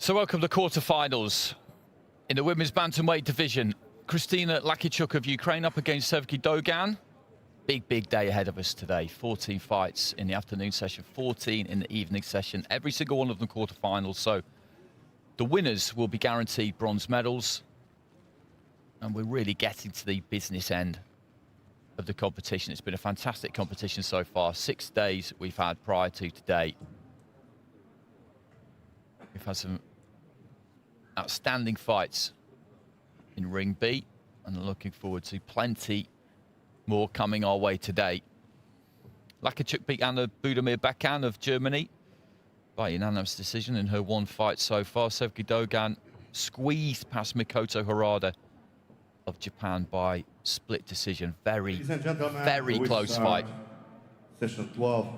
So welcome to quarterfinals in the women's bantamweight division. Kristina Lakichuk of Ukraine up against Sevgi Dogan. Big day ahead of us today. 14 fights in the afternoon session, 14 in the evening session. Every single one of them quarterfinals. So the winners will be guaranteed bronze medals. And we're really getting to the business end of the competition. It's been a fantastic competition so far. 6 days we've had prior to today. We've had some outstanding fights in Ring B, and looking forward to plenty more coming our way today. Lakichuk beat Anna Budimir-Bakan of Germany by unanimous decision in her one fight so far. Sevgi Dogan squeezed past Mikoto Harada of Japan by split decision. Very close fight. Session 12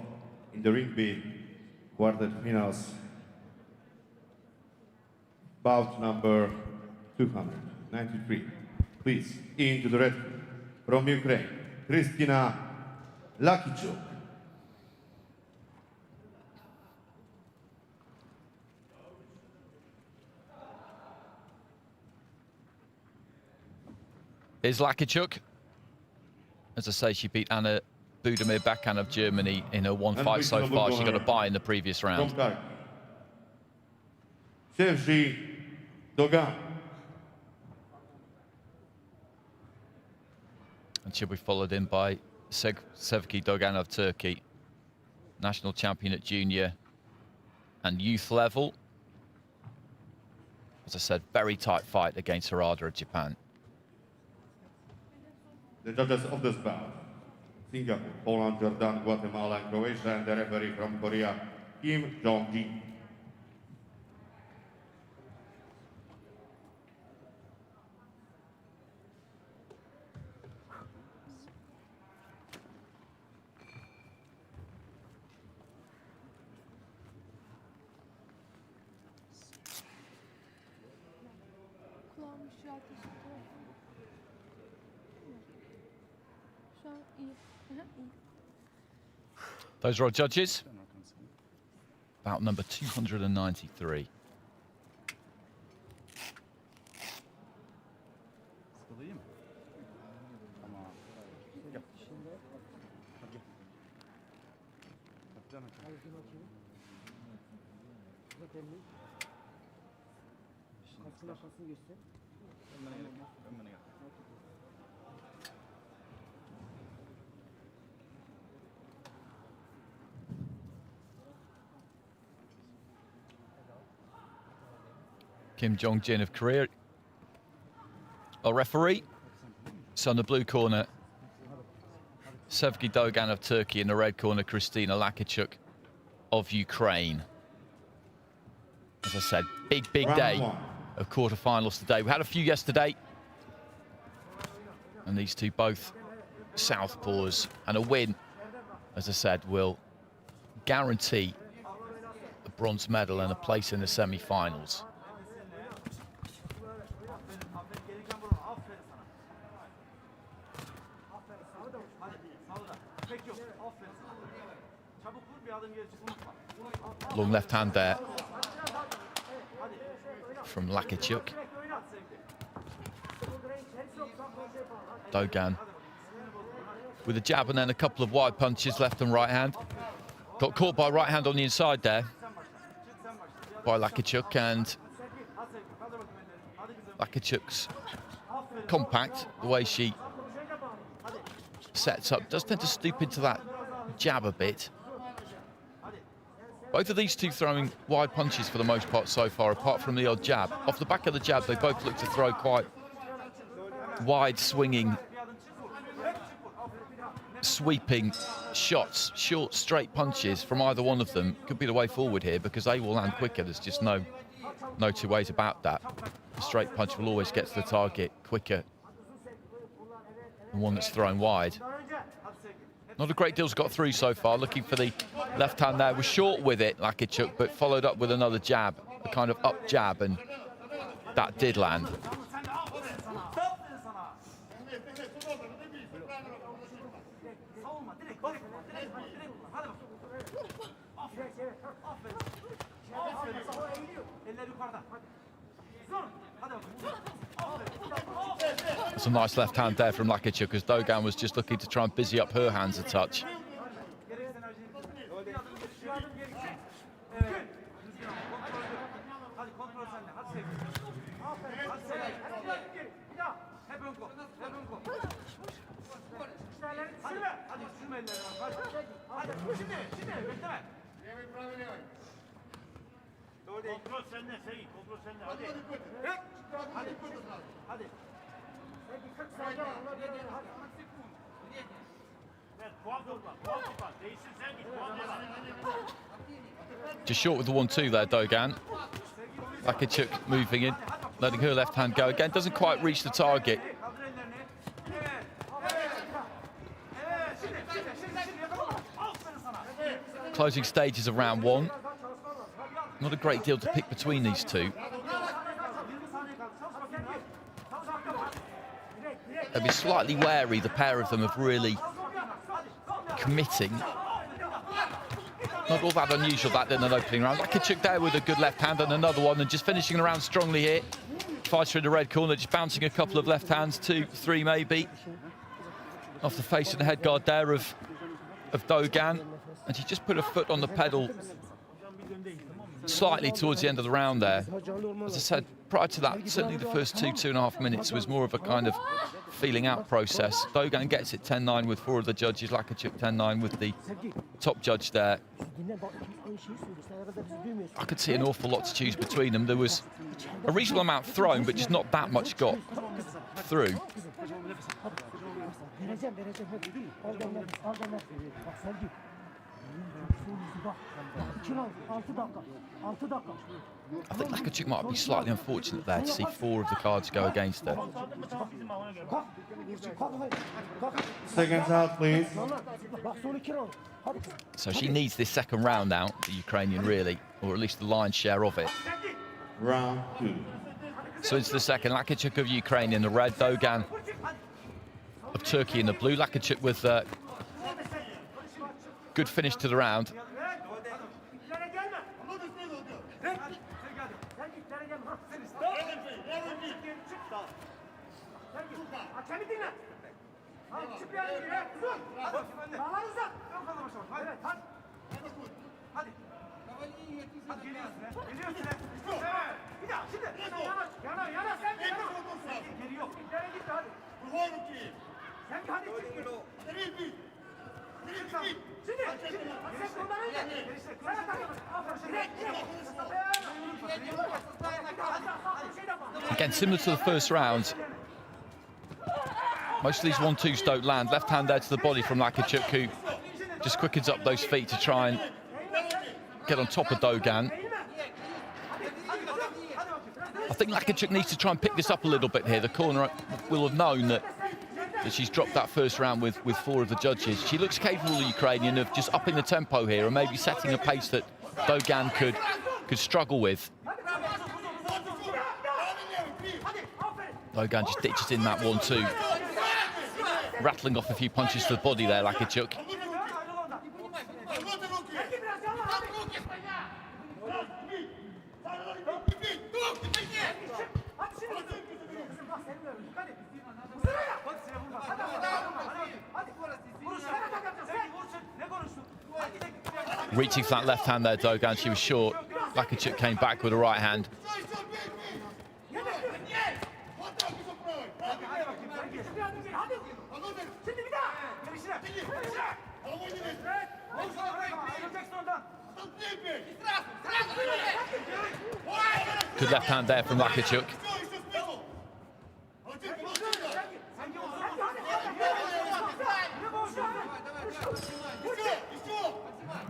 in the Ring B quarterfinals. Bout number 293. Please, into the red from Ukraine, Kristina Lakichuk. Is Lakichuk. As I say, she beat Anna Budimir-Bakan of Germany in her one fight so far. She got a bye in the previous round. Sevgi Dogan. And she'll be followed in by Sevgi Dogan of Turkey, national champion at junior and youth level. As I said, very tight fight against Harada of Japan. The judges of this bout: Singapore, Poland, Jordan, Guatemala, and Croatia, and the referee from Korea, Kim Jong-ji. Those are our judges. Bout number 293. Kim Jong-jin of Korea, our referee. So in the blue corner, Sevgi Dogan of Turkey. In the red corner, Kristina Lakichuk of Ukraine. As I said, big day of quarterfinals today. We had a few yesterday, and these two both southpaws, and a win, as I said, will guarantee a bronze medal and a place in the semi-finals. Long left hand there from Lakichuk. Dogan with a jab and then a couple of wide punches, left and right hand. Got caught by right hand on the inside there by Lakichuk, and Lakichuk's compact, the way she sets up, does tend to stoop into that jab a bit. Both of these two throwing wide punches for the most part so far, apart from the odd jab. Off the back of the jab, they both look to throw quite wide swinging, sweeping shots, short, straight punches from either one of them. Could be the way forward here because they will land quicker. There's just no two ways about that. A straight punch will always get to the target quicker than one that's thrown wide. Not a great deal's got through so far. Looking for the left hand there. Was short with it, Lakichuk, but followed up with another jab, a kind of up jab, and that did land. It's a nice left hand there from Lakichuk as Dogan was just looking to try and busy up her hands a touch. Just short with the 1-2 there, Dogan. Lakichuk moving in, letting her left hand go again. Doesn't quite reach the target. Closing stages of round one. Not a great deal to pick between these two. They'll be slightly wary, the pair of them, of really committing. Not all that unusual that in an opening round. Lakichuk there with a good left hand and another one, and just finishing the round strongly here. Fighter in the red corner, just bouncing a couple of left hands, 2, 3 maybe. Off the face and the head guard there of Dogan. And she just put her foot on the pedal slightly towards the end of the round there. As I said, prior to that, certainly the first 2.5 minutes was more of a kind of feeling out process. Dogan gets it 10-9 with 4 of the judges, Lakichuk 10-9 with the top judge there. I could see an awful lot to choose between them. There was a reasonable amount thrown, but just not that much got through. I think Lakichuk might be slightly unfortunate there to see 4 of the cards go against her. Seconds out, please. So she needs this second round now, the Ukrainian really, or at least the lion's share of it. Round 2. So it's the second. Lakichuk of Ukraine in the red, Dogan of Turkey in the blue. Lakichuk with a good finish to the round. Again, similar to the first round, most of these 1-2s don't land. Left hand there to the body from Lakichuk, who just quickens up those feet to try and get on top of Dogan. I think Lakichuk needs to try and pick this up a little bit here. The corner will have known that she's dropped that first round with 4 of the judges. She looks capable, the Ukrainian, of just upping the tempo here and maybe setting a pace that Dogan could struggle with. Dogan just ditches in that 1-2. Rattling off a few punches to the body there, Lakichuk. Reaching for that left hand there, Dogan. She was short. Lakichuk came back with a right hand. Good left hand there from Lakichuk.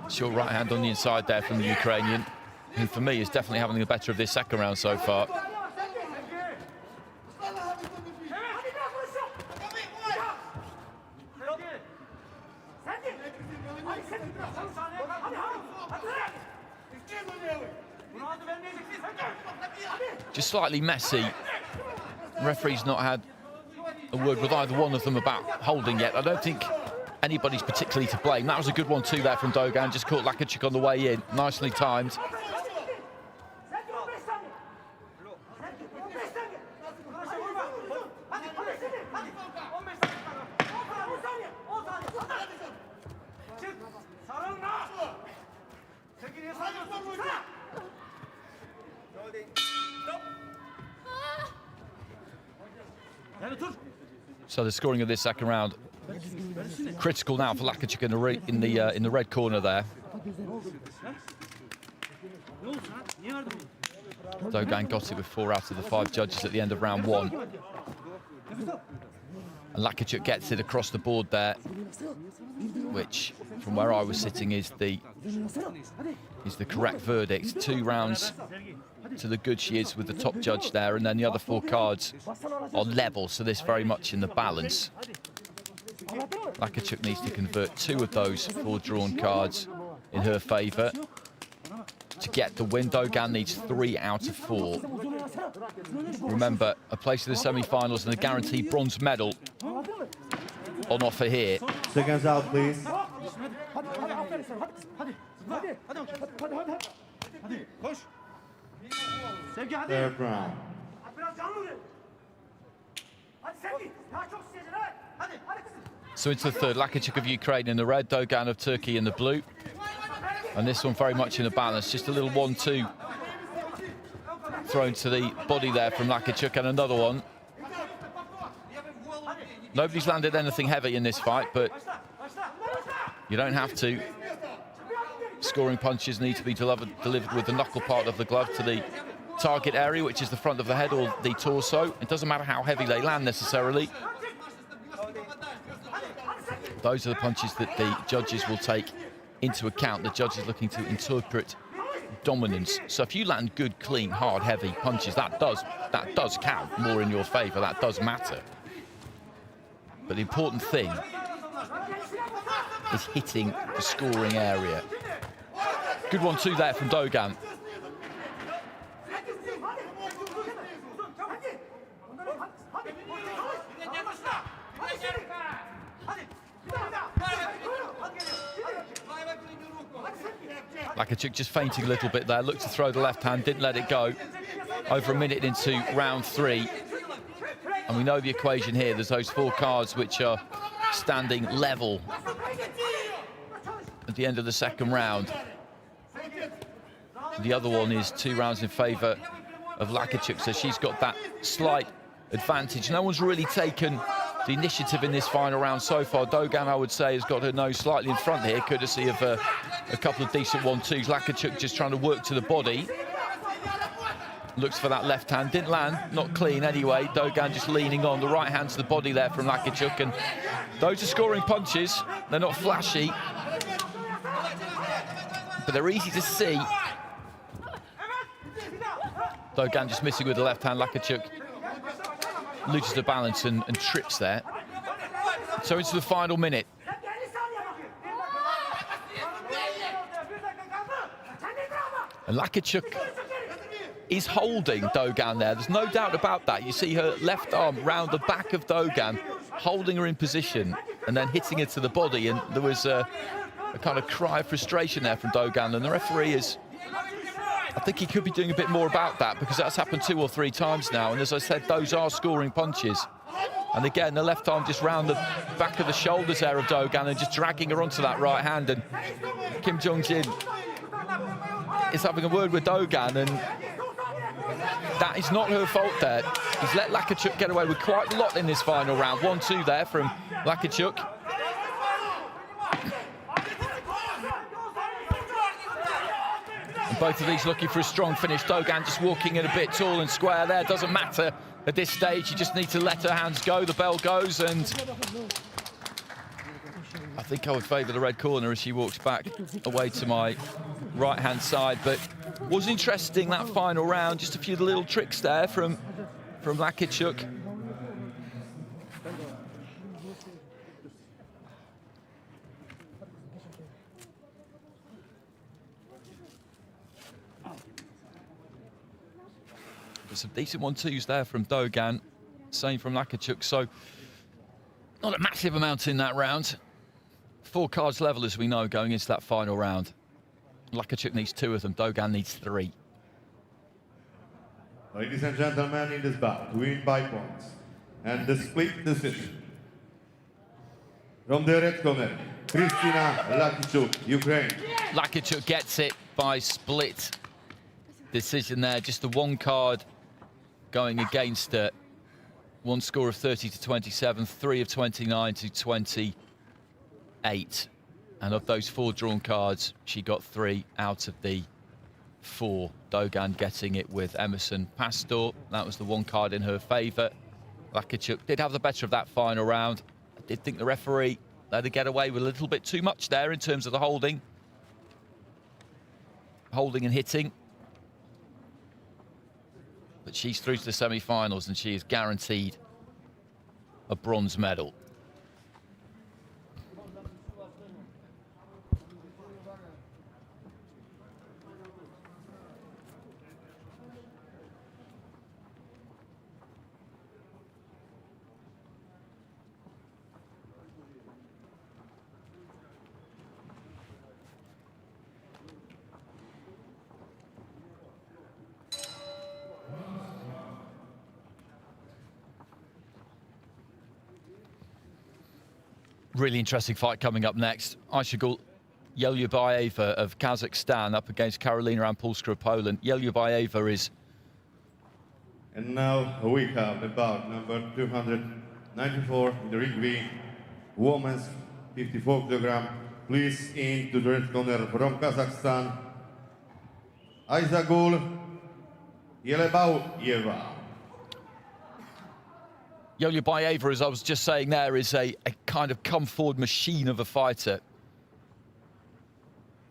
Short right hand on the inside there from the Ukrainian, who for me is definitely having the better of this second round so far. Just slightly messy. The referee's not had a word with either one of them about holding yet. I don't think anybody's particularly to blame. That was a good one too there from Dogan. Just caught Lakichuk on the way in. Nicely timed. So the scoring of this second round critical now for Lakićuk in the red corner there. Dogan got it with 4 out of the 5 judges at the end of round 1. And Lakićuk gets it across the board there, which, from where I was sitting, is the correct verdict. 2 rounds to the good she is with the top judge there, and then the other 4 cards are level, so this very much in the balance. Lakićuk needs to convert 2 of those 4 drawn cards in her favour to get the win. Dogan needs 3 out of 4. Remember, a place in the semi-finals and a guaranteed bronze medal on offer here. Seconds out, please. Third round. So into the third, Lakićuk of Ukraine in the red, Dogan of Turkey in the blue. And this one very much in the balance, just a little 1-2 thrown to the body there from Lakićuk, and another one. Nobody's landed anything heavy in this fight, but you don't have to. Scoring punches need to be delivered with the knuckle part of the glove to the target area, which is the front of the head or the torso. It doesn't matter how heavy they land necessarily. Those are the punches that the judges will take into account. The judge is looking to interpret dominance. So if you land good, clean, hard, heavy punches, that does count more in your favour. That does matter. But the important thing is hitting the scoring area. Good 1-2 there from Dogan. Lakićuk just fainting a little bit there, looked to throw the left hand, didn't let it go. Over a minute into round 3. And we know the equation here, there's those 4 cards which are standing level at the end of the second round. The other one is 2 rounds in favour of Lakićuk, so she's got that slight advantage. No one's really taken the initiative in this final round so far. Dogan, I would say, has got her nose slightly in front here, courtesy of a couple of decent 1-2s. Lakićuk just trying to work to the body. Looks for that left hand, didn't land, not clean anyway. Dogan just leaning on the right hand to the body there from Lakićuk, and those are scoring punches. They're not flashy, but they're easy to see. Dogan just missing with the left hand. Lakićuk loses the balance and trips there. So into the final minute. And Lakićuk is holding Dogan there. There's no doubt about that. You see her left arm round the back of Dogan, holding her in position and then hitting it to the body. And there was a kind of cry of frustration there from Dogan. And the referee is, I think he could be doing a bit more about that, because that's happened 2 or 3 times now. And as I said, those are scoring punches. And again, the left arm just round the back of the shoulders there of Dogan and just dragging her onto that right hand. And Kim Jong-jin is having a word with Dogan, and that is not her fault there. He's let Lakićuk get away with quite a lot in this final round. 1-2 there from Lakićuk. And both of these looking for a strong finish. Dogan just walking in a bit tall and square there. Doesn't matter at this stage. You just need to let her hands go. The bell goes, and I think I would favour the red corner as she walks back away to my right-hand side. But was interesting, that final round. Just a few little tricks there from Lakićuk. There's some decent 1-2s there from Dogan, same from Lakićuk. So not a massive amount in that round. 4 cards level, as we know, going into that final round. Lakićuk needs 2 of them, Dogan needs 3. Ladies and gentlemen, in this bout, win by points and the split decision. From the red corner, Krystyna Lakićuk, Ukraine. Lakićuk gets it by split decision there. Just the one card going against her. One score of 30 to 27, 3 of 29 to 28. And of those 4 drawn cards, she got 3 out of the 4. Dogan getting it with Emerson Pastor. That was the one card in her favour. Lakachuk did have the better of that final round. I did think the referee let her get away with a little bit too much there in terms of the holding. Holding and hitting. But she's through to the semi-finals and she is guaranteed a bronze medal. Really interesting fight coming up next. Aishagul Yelyubayeva of Kazakhstan up against Karolina Ampulska of Poland. Yelyubayeva is... And now we have the bout number 294 in the ring B, women's 54 kg. Please into the red corner from Kazakhstan, Aishagul Yelyubayeva. Yelyubayeva, as I was just saying there, is a kind of come-forward machine of a fighter.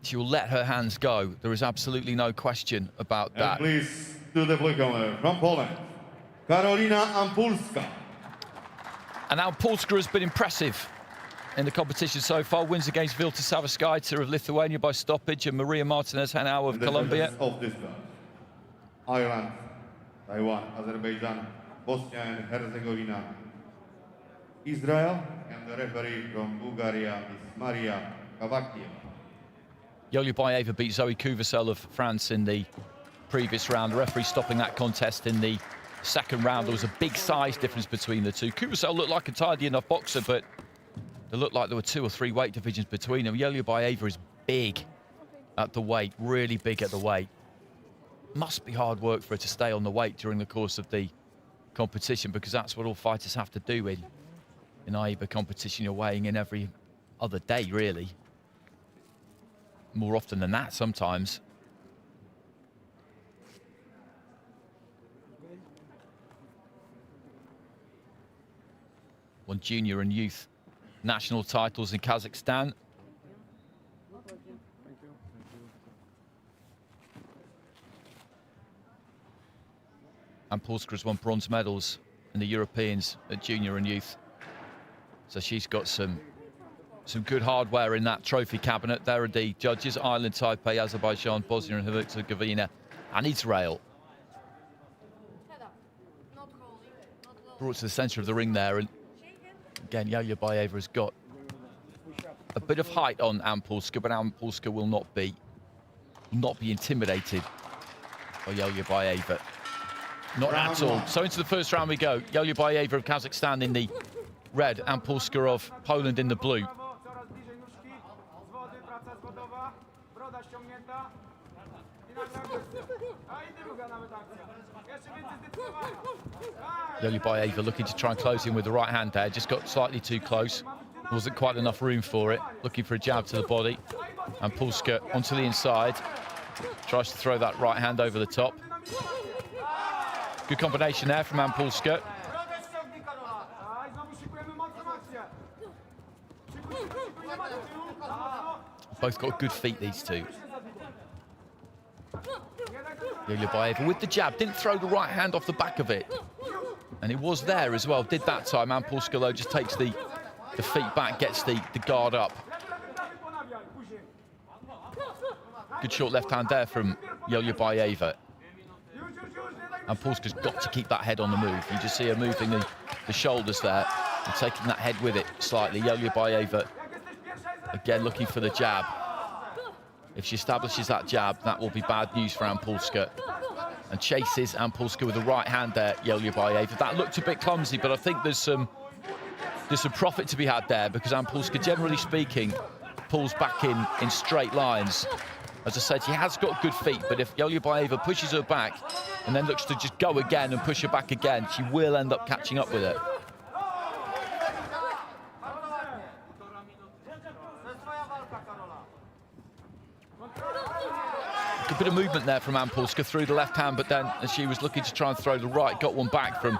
She will let her hands go. There is absolutely no question about that. And please, to the blue corner from Poland, Karolina Ampulska. And Ampulska has been impressive in the competition so far. Wins against Vilta Savitskaitė of Lithuania by stoppage and Maria Martinez-Henao of Colombia. Of this bout, Ireland, Taiwan, Azerbaijan, Bosnia and Herzegovina, Israel, and the referee from Bulgaria is Maria Kavakieva. Yelyubayeva beat Zoe Kuvasel of France in the previous round. The referee stopping that contest in the second round. There was a big size difference between the two. Kuvasel looked like a tidy enough boxer, but it looked like there were 2 or 3 weight divisions between them. Yelyubayeva is big at the weight, really big at the weight. Must be hard work for her to stay on the weight during the course of the competition, because that's what all fighters have to do in AIBA competition. You're weighing in every other day, really. More often than that, sometimes. Won junior and youth national titles in Kazakhstan. And Ampulska has won bronze medals in the Europeans at junior and youth. So she's got some good hardware in that trophy cabinet. There are the judges: Ireland, Taipei, Azerbaijan, Bosnia and Herzegovina, and Israel. Brought to the centre of the ring there, and again, Yelyubayeva has got a bit of height on Ampulska, but Ampulska will not be intimidated by Yelyubayeva. Not at all. So into the first round we go. Yelyubayeva of Kazakhstan in the red, Ampulska of Poland in the blue. Yelyubayeva looking to try and close in with the right hand there. Just got slightly too close. Wasn't quite enough room for it. Looking for a jab to the body. Ampulska onto the inside. Tries to throw that right hand over the top. Good combination there from Ampulska. Both got good feet, these two. Yelyubayeva with the jab, didn't throw the right hand off the back of it. And it was there as well, did that time. Ampulska, though, just takes the feet back, gets the guard up. Good short left hand there from Yelyubayeva. Ampulska's got to keep that head on the move. You just see her moving the shoulders there and taking that head with it slightly. Yelyubayeva, again, looking for the jab. If she establishes that jab, that will be bad news for Ampulska. And chases Ampulska with the right hand there, Yelyubayeva. That looked a bit clumsy, but I think there's some profit to be had there, because Ampulska, generally speaking, pulls back in straight lines. As I said, she has got good feet, but if Jolibaeva pushes her back and then looks to just go again and push her back again, she will end up catching up with it. A bit of movement there from Polska through the left hand, but then as she was looking to try and throw the right, got one back from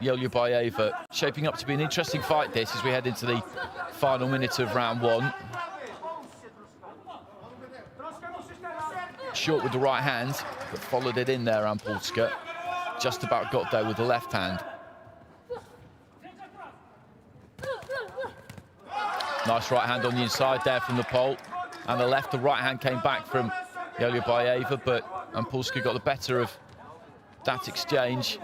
Jolibaeva. Shaping up to be an interesting fight, this, as we head into the final minute of round one. Short with the right hand, but followed it in there, Polska. Just about got there with the left hand. Nice right hand on the inside there from the pole. And the left, the right hand came back from Jolibaeva, but Polska got the better of that exchange.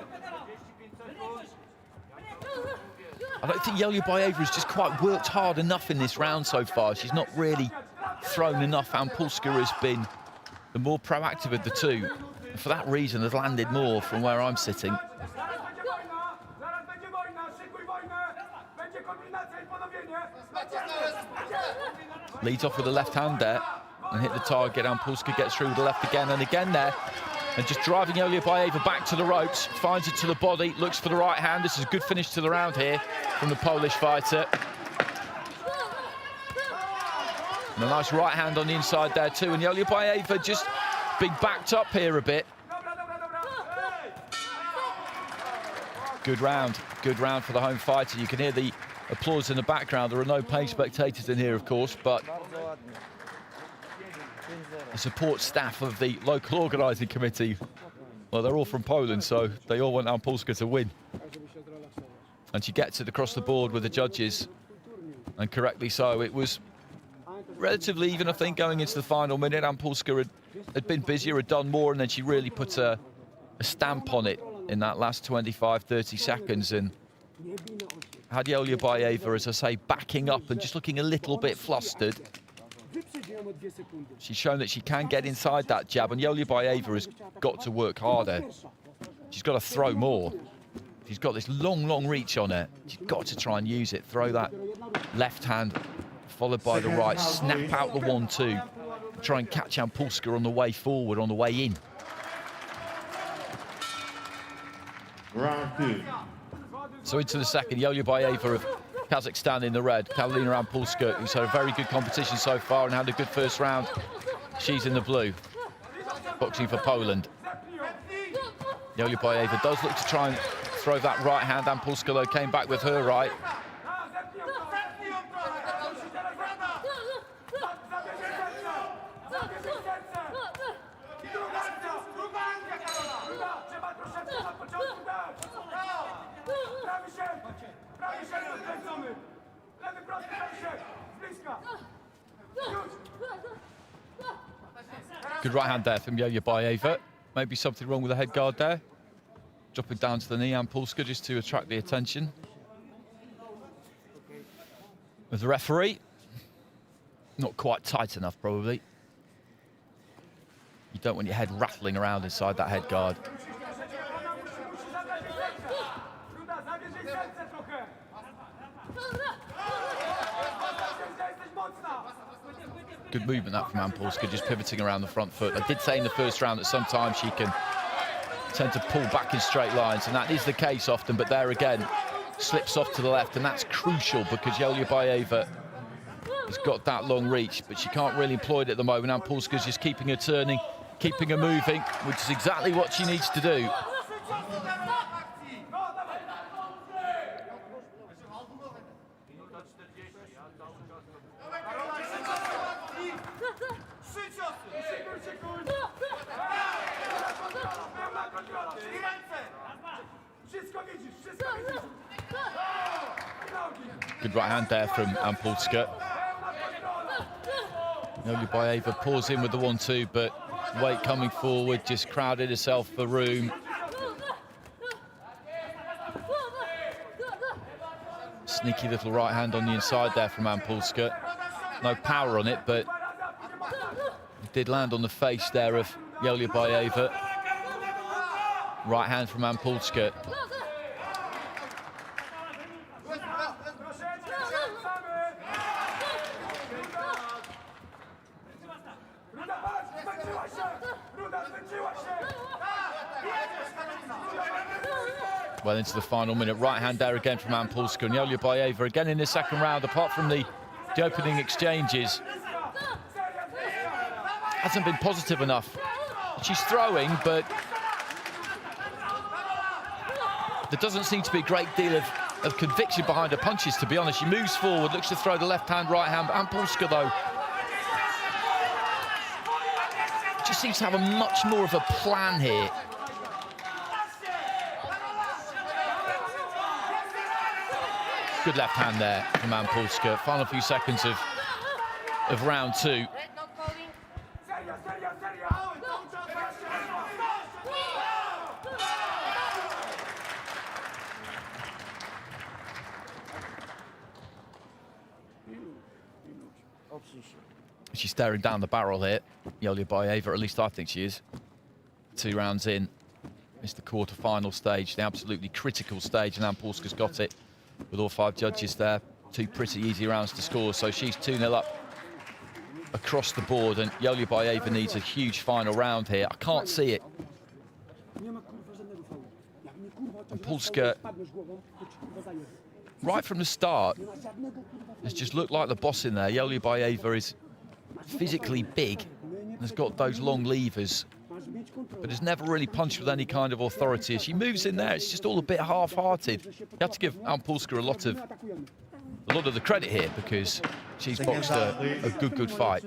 I don't think Jolibaeva has just quite worked hard enough in this round so far. She's not really thrown enough. Polska has been the more proactive of the two. And for that reason, has landed more from where I'm sitting. Leads off with the left hand there and hit the target. Polska gets through with the left again and again there. And just driving Jolibaeva back to the ropes, finds it to the body, looks for the right hand. This is a good finish to the round here from the Polish fighter. And a nice right hand on the inside there too. And Jolibaeva just being backed up here a bit. Good round for the home fighter. You can hear the applause in the background. There are no paying spectators in here, of course, but the support staff of the local organising committee, well, they're all from Poland, so they all want Polska to win. And she gets it across the board with the judges, and correctly so. It was relatively even, I think, going into the final minute. Polska had been busier, had done more, and then she really put a stamp on it in that last 25, 30 seconds, and had Jolibaeva, as I say, backing up and just looking a little bit flustered. She's shown that she can get inside that jab, and Jolibaeva has got to work harder. She's got to throw more. She's got this long reach on her. She's got to try and use it. Throw that left hand, followed by the right. Snap out the 1-2. Try and catch Polska on the way forward, on the way in. Round 2. So into the second, Jolibaeva of Kazakhstan in the red, Karolina Polska, who's had a very good competition so far and had a good first round. She's in the blue, boxing for Poland. Jolibaeva does look to try and throw that right hand, and Polska, though, came back with her right. Good right hand there from Jolibaeva. Maybe something wrong with the head guard there. Dropping down to the knee, and Polska just to attract the attention of the referee. Not quite tight enough, probably. You don't want your head rattling around inside that head guard. Good movement that from Polska, just pivoting around the front foot. I did say in the first round that sometimes she can tend to pull back in straight lines, and that is the case often, but there again, slips off to the left, and that's crucial because Jolibaeva has got that long reach, but she can't really employ it at the moment. Polska's just keeping her turning, keeping her moving, which is exactly what she needs to do. Good right hand there from Polska. Jolibaeva pours in with the 1-2, but weight coming forward, just crowded herself for room. Sneaky little right hand on the inside there from Polska. No power on it, but it did land on the face there of Jolibaeva. Right hand from Polska. Well into the final minute. Right hand there again from Anna Polska. And Joliebaeva again in the second round, apart from the opening exchanges, hasn't been positive enough. She's throwing, but there doesn't seem to be a great deal of conviction behind her punches, to be honest. She moves forward, looks to throw the left hand, right hand. Anna Polska, though, just seems to have a much more of a plan here. Good left hand there from Anna Polska. Final few seconds of round two. She's staring down the barrel here, Joliebaeva, or at least I think she is. 2 rounds in. It's the quarter-final stage, the absolutely critical stage, and Anna Polska's got it with all 5 judges there. 2 pretty easy rounds to score, so she's 2-0 up across the board, and Joliebaeva needs a huge final round here. I can't see it. And Polska, right from the start, has just looked like the boss in there. Joliebaeva is physically big, has got those long levers, but has never really punched with any kind of authority. As she moves in there, it's just all a bit half-hearted. You have to give Anna Polska a lot of the credit here, because she's boxed a good fight.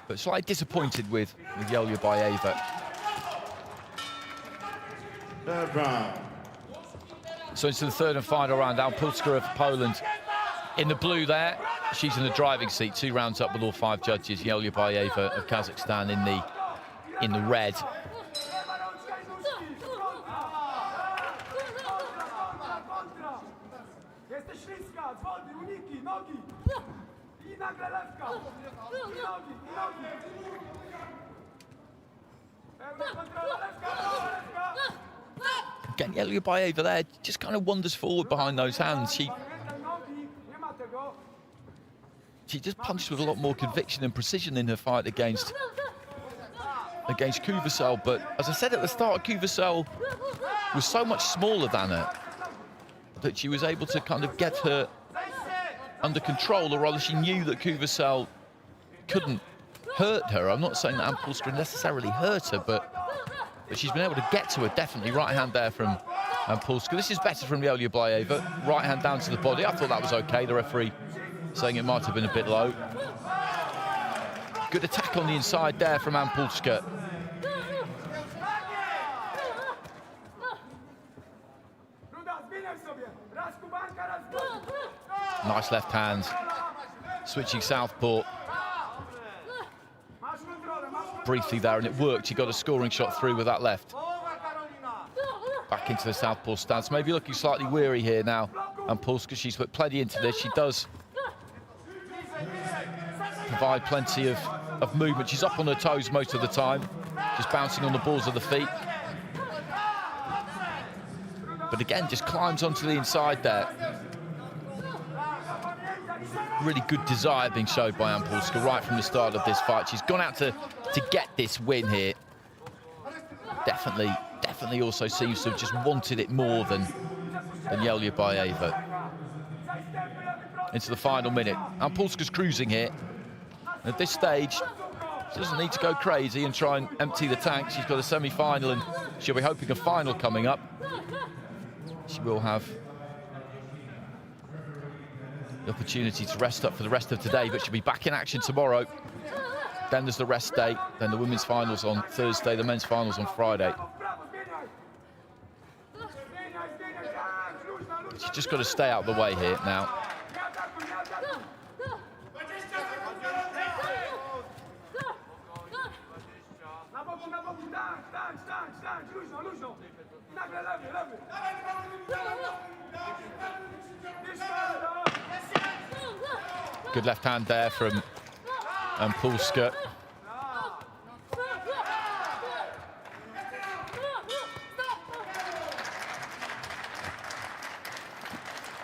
But slightly disappointed with Joliebaeva. Third round. So into the third and final round. Anna Polska of Poland in the blue there. She's in the driving seat, 2 rounds up with all 5 judges. Joliebaeva of Kazakhstan in the red. Again, Joliebaeva there just kind of wanders forward behind those hands. She just punched with a lot more conviction and precision in her fight against Kuvasel. But as I said at the start, Kuvasel was so much smaller than her that she was able to kind of get her under control, or rather she knew that Kuvasel couldn't hurt her. I'm not saying that Anna Polska necessarily hurt her, but she's been able to get to her, definitely. Right hand there from Anna Polska. This is better from Joliebaeva. Right hand down to the body. I thought that was okay. The referee saying it might have been a bit low. Good attack on the inside there from Anna Polska. Nice left hand. Switching southpaw. Briefly there, and it worked. She got a scoring shot through with that left. Back into the southpaw stance. Maybe looking slightly weary here now. And Polska, she's put plenty into this. She does provide plenty of movement. She's up on her toes most of the time, just bouncing on the balls of the feet. But again, just climbs onto the inside there. Really good desire being showed by Anna Polska right from the start of this fight. She's gone out to get this win here. Definitely also seems to have just wanted it more than Joliebaeva. Into the final minute. Anna Polska's cruising here. At this stage, she doesn't need to go crazy and try and empty the tank. She's got a semi-final, and she'll be hoping a final coming up. She will have the opportunity to rest up for the rest of today, but she'll be back in action tomorrow. Then there's the rest day, then the women's finals on Thursday, the men's finals on Friday. She's just got to stay out of the way here now. Good left hand there from Anna Polska.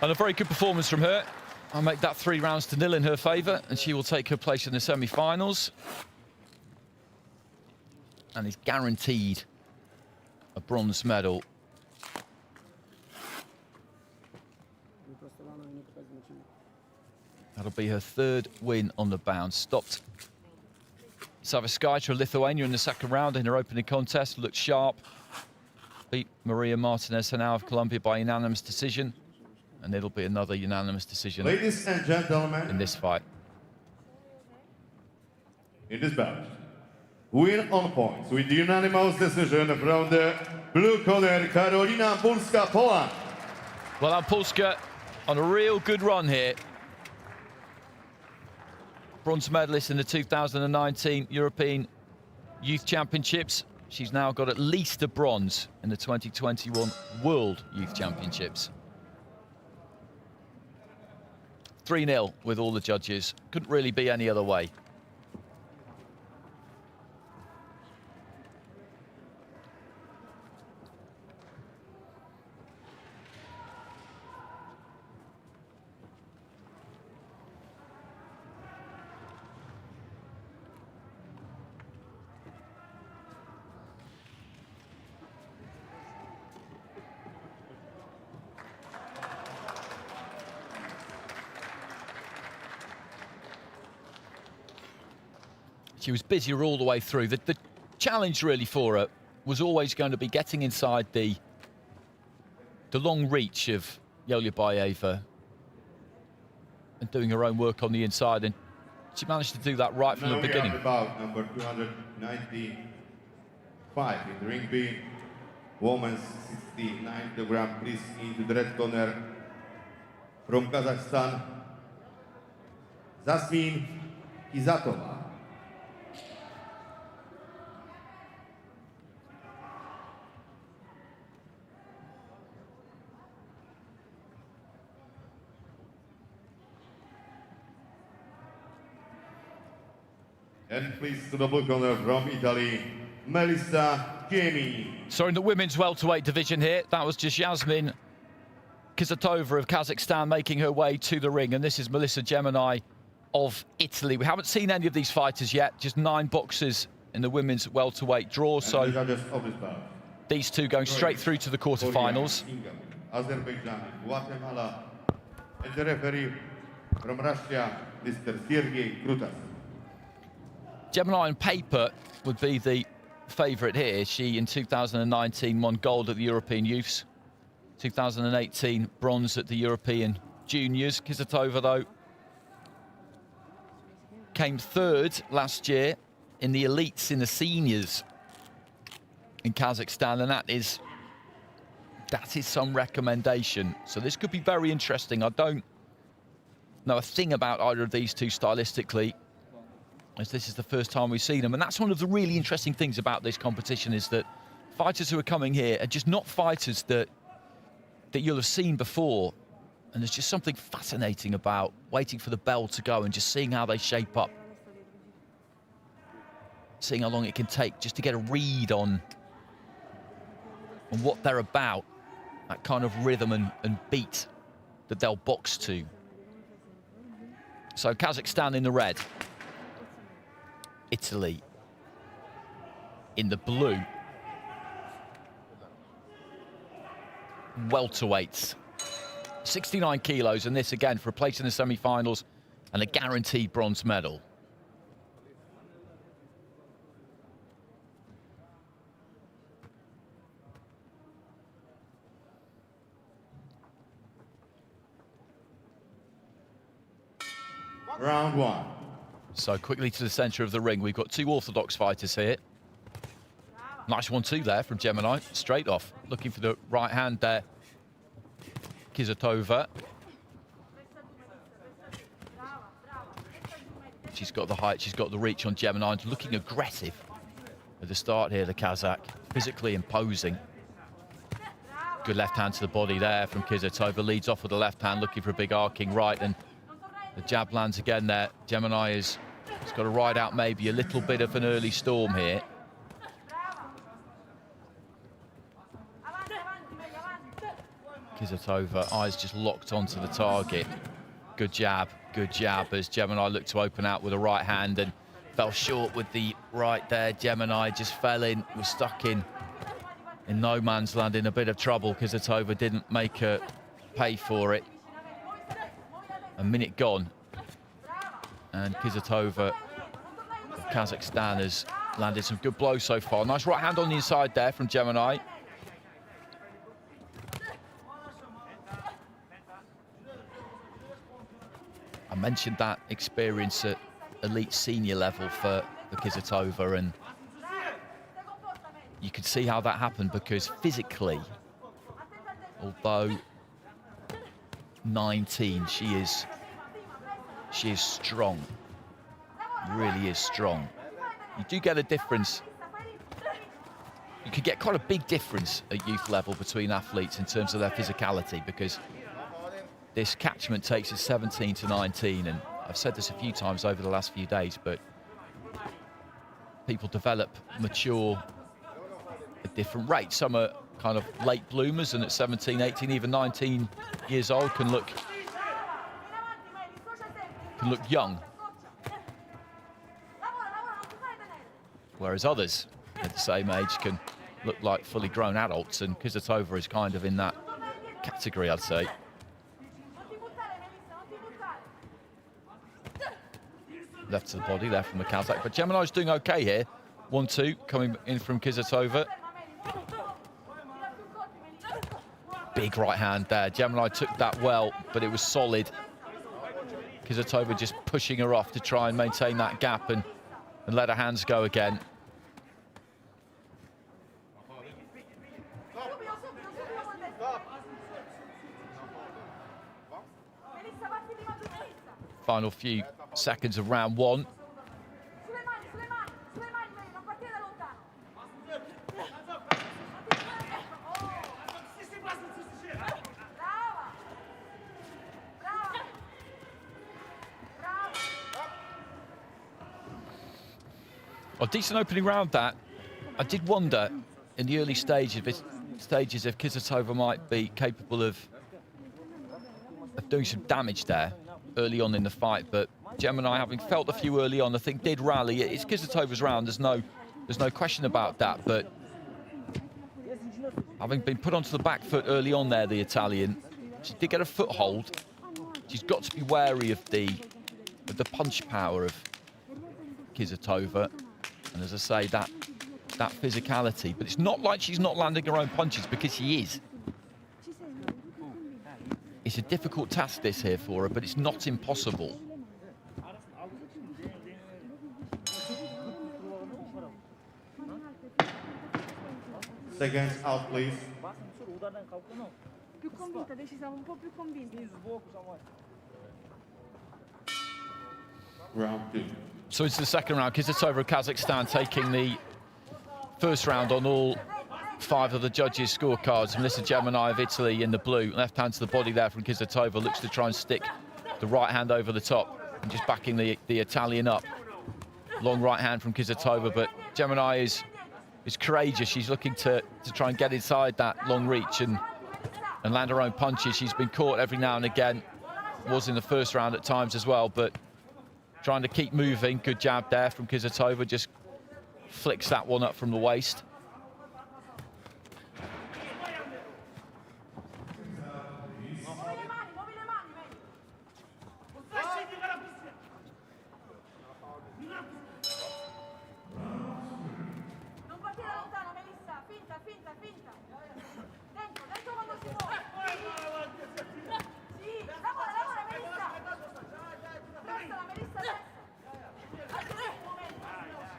And a very good performance from her. I'll make that 3-0 in her favour, and she will take her place in the semi-finals. And is guaranteed a bronze medal That'll be her third win on the bounce. Stopped Savitskaitė, Lithuania, in the second round in her opening contest. Looked sharp. Beat Maria Martinez-Henao of Colombia by unanimous decision. And it'll be another unanimous decision, Ladies and gentlemen, in this fight. In this bout, win on points with unanimous decision from the blue corner, Karolina Pulska, Poland. Well, Pulska on a real good run here. Bronze medalist in the 2019 European Youth Championships. She's now got at least a bronze in the 2021 World Youth Championships. 3-0 with all the judges. Couldn't really be any other way. She was busier all the way through. The challenge really for her was always going to be getting inside the long reach of Jolibaeva and doing her own work on the inside, and she managed to do that right from the beginning. Now we have about number 295 in the ring B, women's 69 kg, please into the red corner from Kazakhstan, Zasmin Izatova. And please to the blue corner from Italy, Melissa Giemi. So in the women's welterweight division here, that was just Yasmin Kizatova of Kazakhstan making her way to the ring. And this is Melissa Gemini of Italy. We haven't seen any of these fighters yet, just 9 boxers in the women's welterweight draw. So these two going straight through to the quarterfinals. Azerbaijan, Guatemala, and the referee from Russia, Mr. Sergei Krutas. Gemini on paper would be the favourite here. She, in 2019, won gold at the European Youths. 2018, bronze at the European Juniors. Kizatova, though, came third last year in the elites in the seniors in Kazakhstan, and that is some recommendation. So this could be very interesting. I don't know a thing about either of these two stylistically, as this is the first time we've seen them. And that's one of the really interesting things about this competition, is that fighters who are coming here are just not fighters that you'll have seen before. And there's just something fascinating about waiting for the bell to go and just seeing how they shape up. Seeing how long it can take just to get a read on what they're about. That kind of rhythm and beat that they'll box to. So Kazakhstan in the red. Italy in the blue. Welterweights. 69 kilos, and this again for a place in the semi-finals and a guaranteed bronze medal. Round 1. So quickly to the centre of the ring, we've got 2 orthodox fighters here. Nice 1-2 there from Gemini, straight off. Looking for the right hand there. Kizatova. She's got the height, she's got the reach on Gemini. Looking aggressive at the start here, the Kazakh. Physically imposing. Good left hand to the body there from Kizatova. Leads off with the left hand, looking for a big arcing right. And the jab lands again there. Gemini has got to ride out maybe a little bit of an early storm here. Kizatova, eyes just locked onto the target. Good jab as Gemini looked to open out with a right hand and fell short with the right there. Gemini just fell in, was stuck in no man's land, in a bit of trouble. Kizatova didn't make her pay for it. A minute gone And Kizatova of Kazakhstan has landed some good blows so far. Nice right hand on the inside there from Gemini. I mentioned that experience at elite senior level for Kizatova, and you could see how that happened because physically, although 19, she is strong, really is strong. You do get a difference. You could get quite a big difference at youth level between athletes in terms of their physicality, because this catchment takes us 17 to 19, and I've said this a few times over the last few days, but people develop, mature at different rates. Some are kind of late bloomers, and at 17, 18, even 19 years old can look young. Whereas others at the same age can look like fully grown adults, and Kizatova is kind of in that category, I'd say. Left to the body there from the Kazakh, but Gemini's doing okay here. 1-2 coming in from Kizatova. Big right hand there. Gemini took that well, but it was solid. Kizatova just pushing her off to try and maintain that gap and let her hands go again. Final few seconds of round one. A decent opening round that. I did wonder in the early stages if Kizatova might be capable of doing some damage there early on in the fight, but Gemini, having felt a few early on, I think did rally. It's Kizatova's round, there's no question about that, but having been put onto the back foot early on there, the Italian, she did get a foothold. She's got to be wary of the punch power of Kizatova, and as I say, that physicality, but it's not like she's not landing her own punches, because she is. It's a difficult task this here for her, but it's not impossible. Seconds out, please. Round two. So it's the second round. Kizatova of Kazakhstan taking the first round on all 5 of the judges' scorecards. Melissa Gemini of Italy in the blue. Left hand to the body there from Kizatova. Looks to try and stick the right hand over the top and just backing the Italian up. Long right hand from Kizatova, but Gemini is courageous. She's looking to try and get inside that long reach and land her own punches. She's been caught every now and again. Was in the first round at times as well, but trying to keep moving. Good jab there from Kizatova. Just flicks that one up from the waist.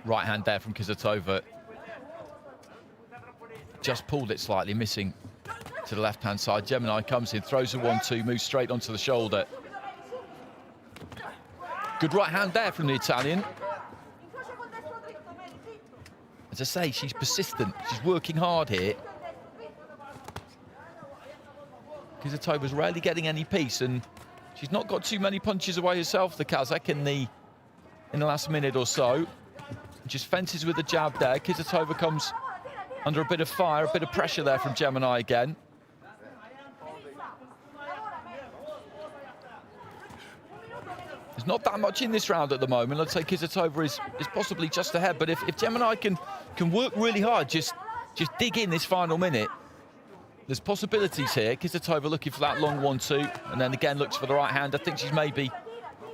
Right hand there from Kizatova. Just pulled it slightly, missing to the left-hand side. Gemini comes in, throws a 1-2, moves straight onto the shoulder. Good right hand there from the Italian. As I say, she's persistent. She's working hard here. Kizatova's rarely getting any peace, and she's not got too many punches away herself, the Kazakh, in the last minute or so. Just fences with the jab there. Kizatova comes under a bit of fire, a bit of pressure there from Gemini again. There's not that much in this round at the moment. I'd say Kizatova is possibly just ahead, but if Gemini can work really hard, just dig in this final minute, there's possibilities here. Kizatova looking for that long 1-2, and then again looks for the right hand. I think she's maybe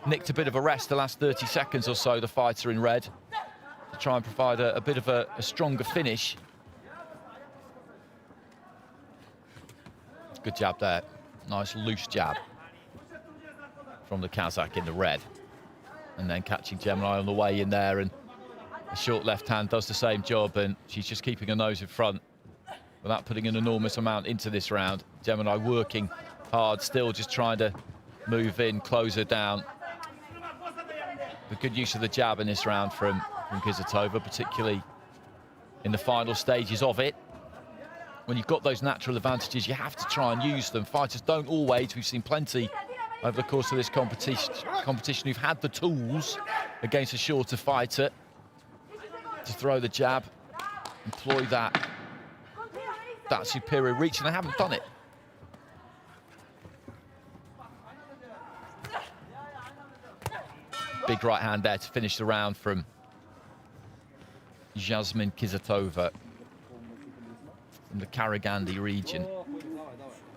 nicked a bit of a rest the last 30 seconds or so, the fighter in red, to try and provide a bit of a stronger finish. Good jab there. Nice loose jab from the Kazakh in the red. And then catching Gemini on the way in there, and the short left hand does the same job, and she's just keeping her nose in front without putting an enormous amount into this round. Gemini working hard, still just trying to move in, close her down. But good use of the jab in this round from Kizatova, particularly in the final stages of it. When you've got those natural advantages, you have to try and use them. Fighters don't always. We've seen plenty over the course of this competition who've had the tools against a shorter fighter to throw the jab, employ that superior reach, and they haven't done it. Big right hand there to finish the round from Jasmine Kizatova from the Karaganda region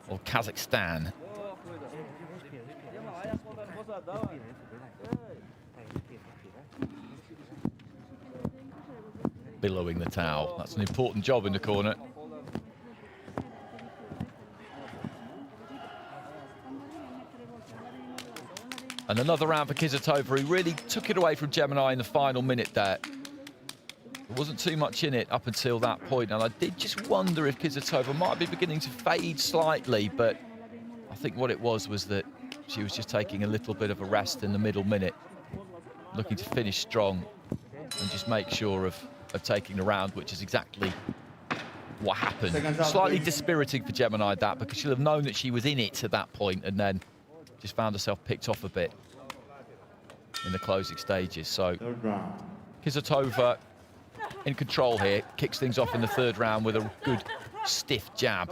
of Kazakhstan. Billowing the towel. That's an important job in the corner. And another round for Kizatova, who really took it away from Gemini in the final minute there. There wasn't too much in it up until that point, and I did just wonder if Kizatova might be beginning to fade slightly, but I think what it was that she was just taking a little bit of a rest in the middle minute, looking to finish strong and just make sure of taking the round, which is exactly what happened. Slightly dispiriting for Gemini, that, because she'll have known that she was in it at that point and then just found herself picked off a bit in the closing stages. So Kizatova in control here, kicks things off in the third round with a good stiff jab.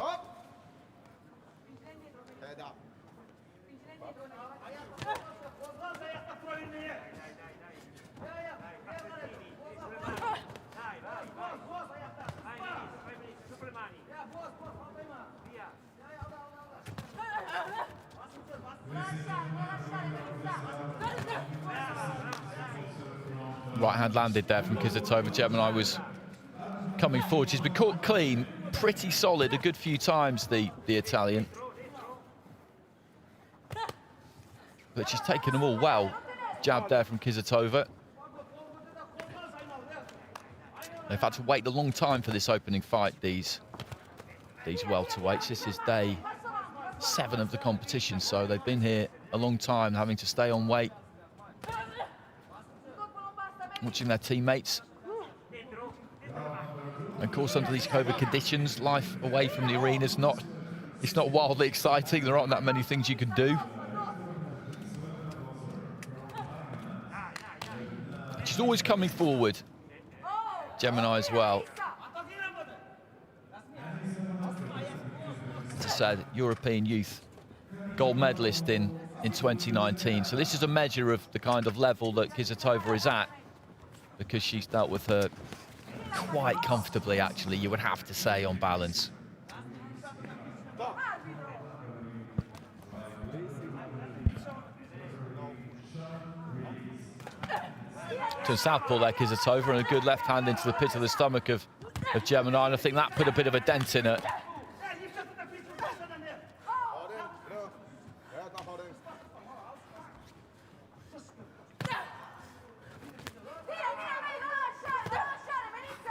Right hand landed there from Kizatova. Gemini was coming forward. She's been caught clean, pretty solid a good few times, the Italian. But she's taken them all well. Jab there from Kizatova. They've had to wait a long time for this opening fight, these welterweights. This is day 7 of the competition, so they've been here a long time, having to stay on weight, watching their teammates. And of course, under these COVID conditions, life away from the arena is not wildly exciting. There aren't that many things you can do. She's always coming forward, Gemini as well. As I said, European youth gold medalist in 2019. So this is a measure of the kind of level that Kizatova is at, because she's dealt with her quite comfortably, actually, you would have to say, on balance. To southpaw there, Kizatova, and a good left hand into the pit of the stomach of Gemini, and I think that put a bit of a dent in it.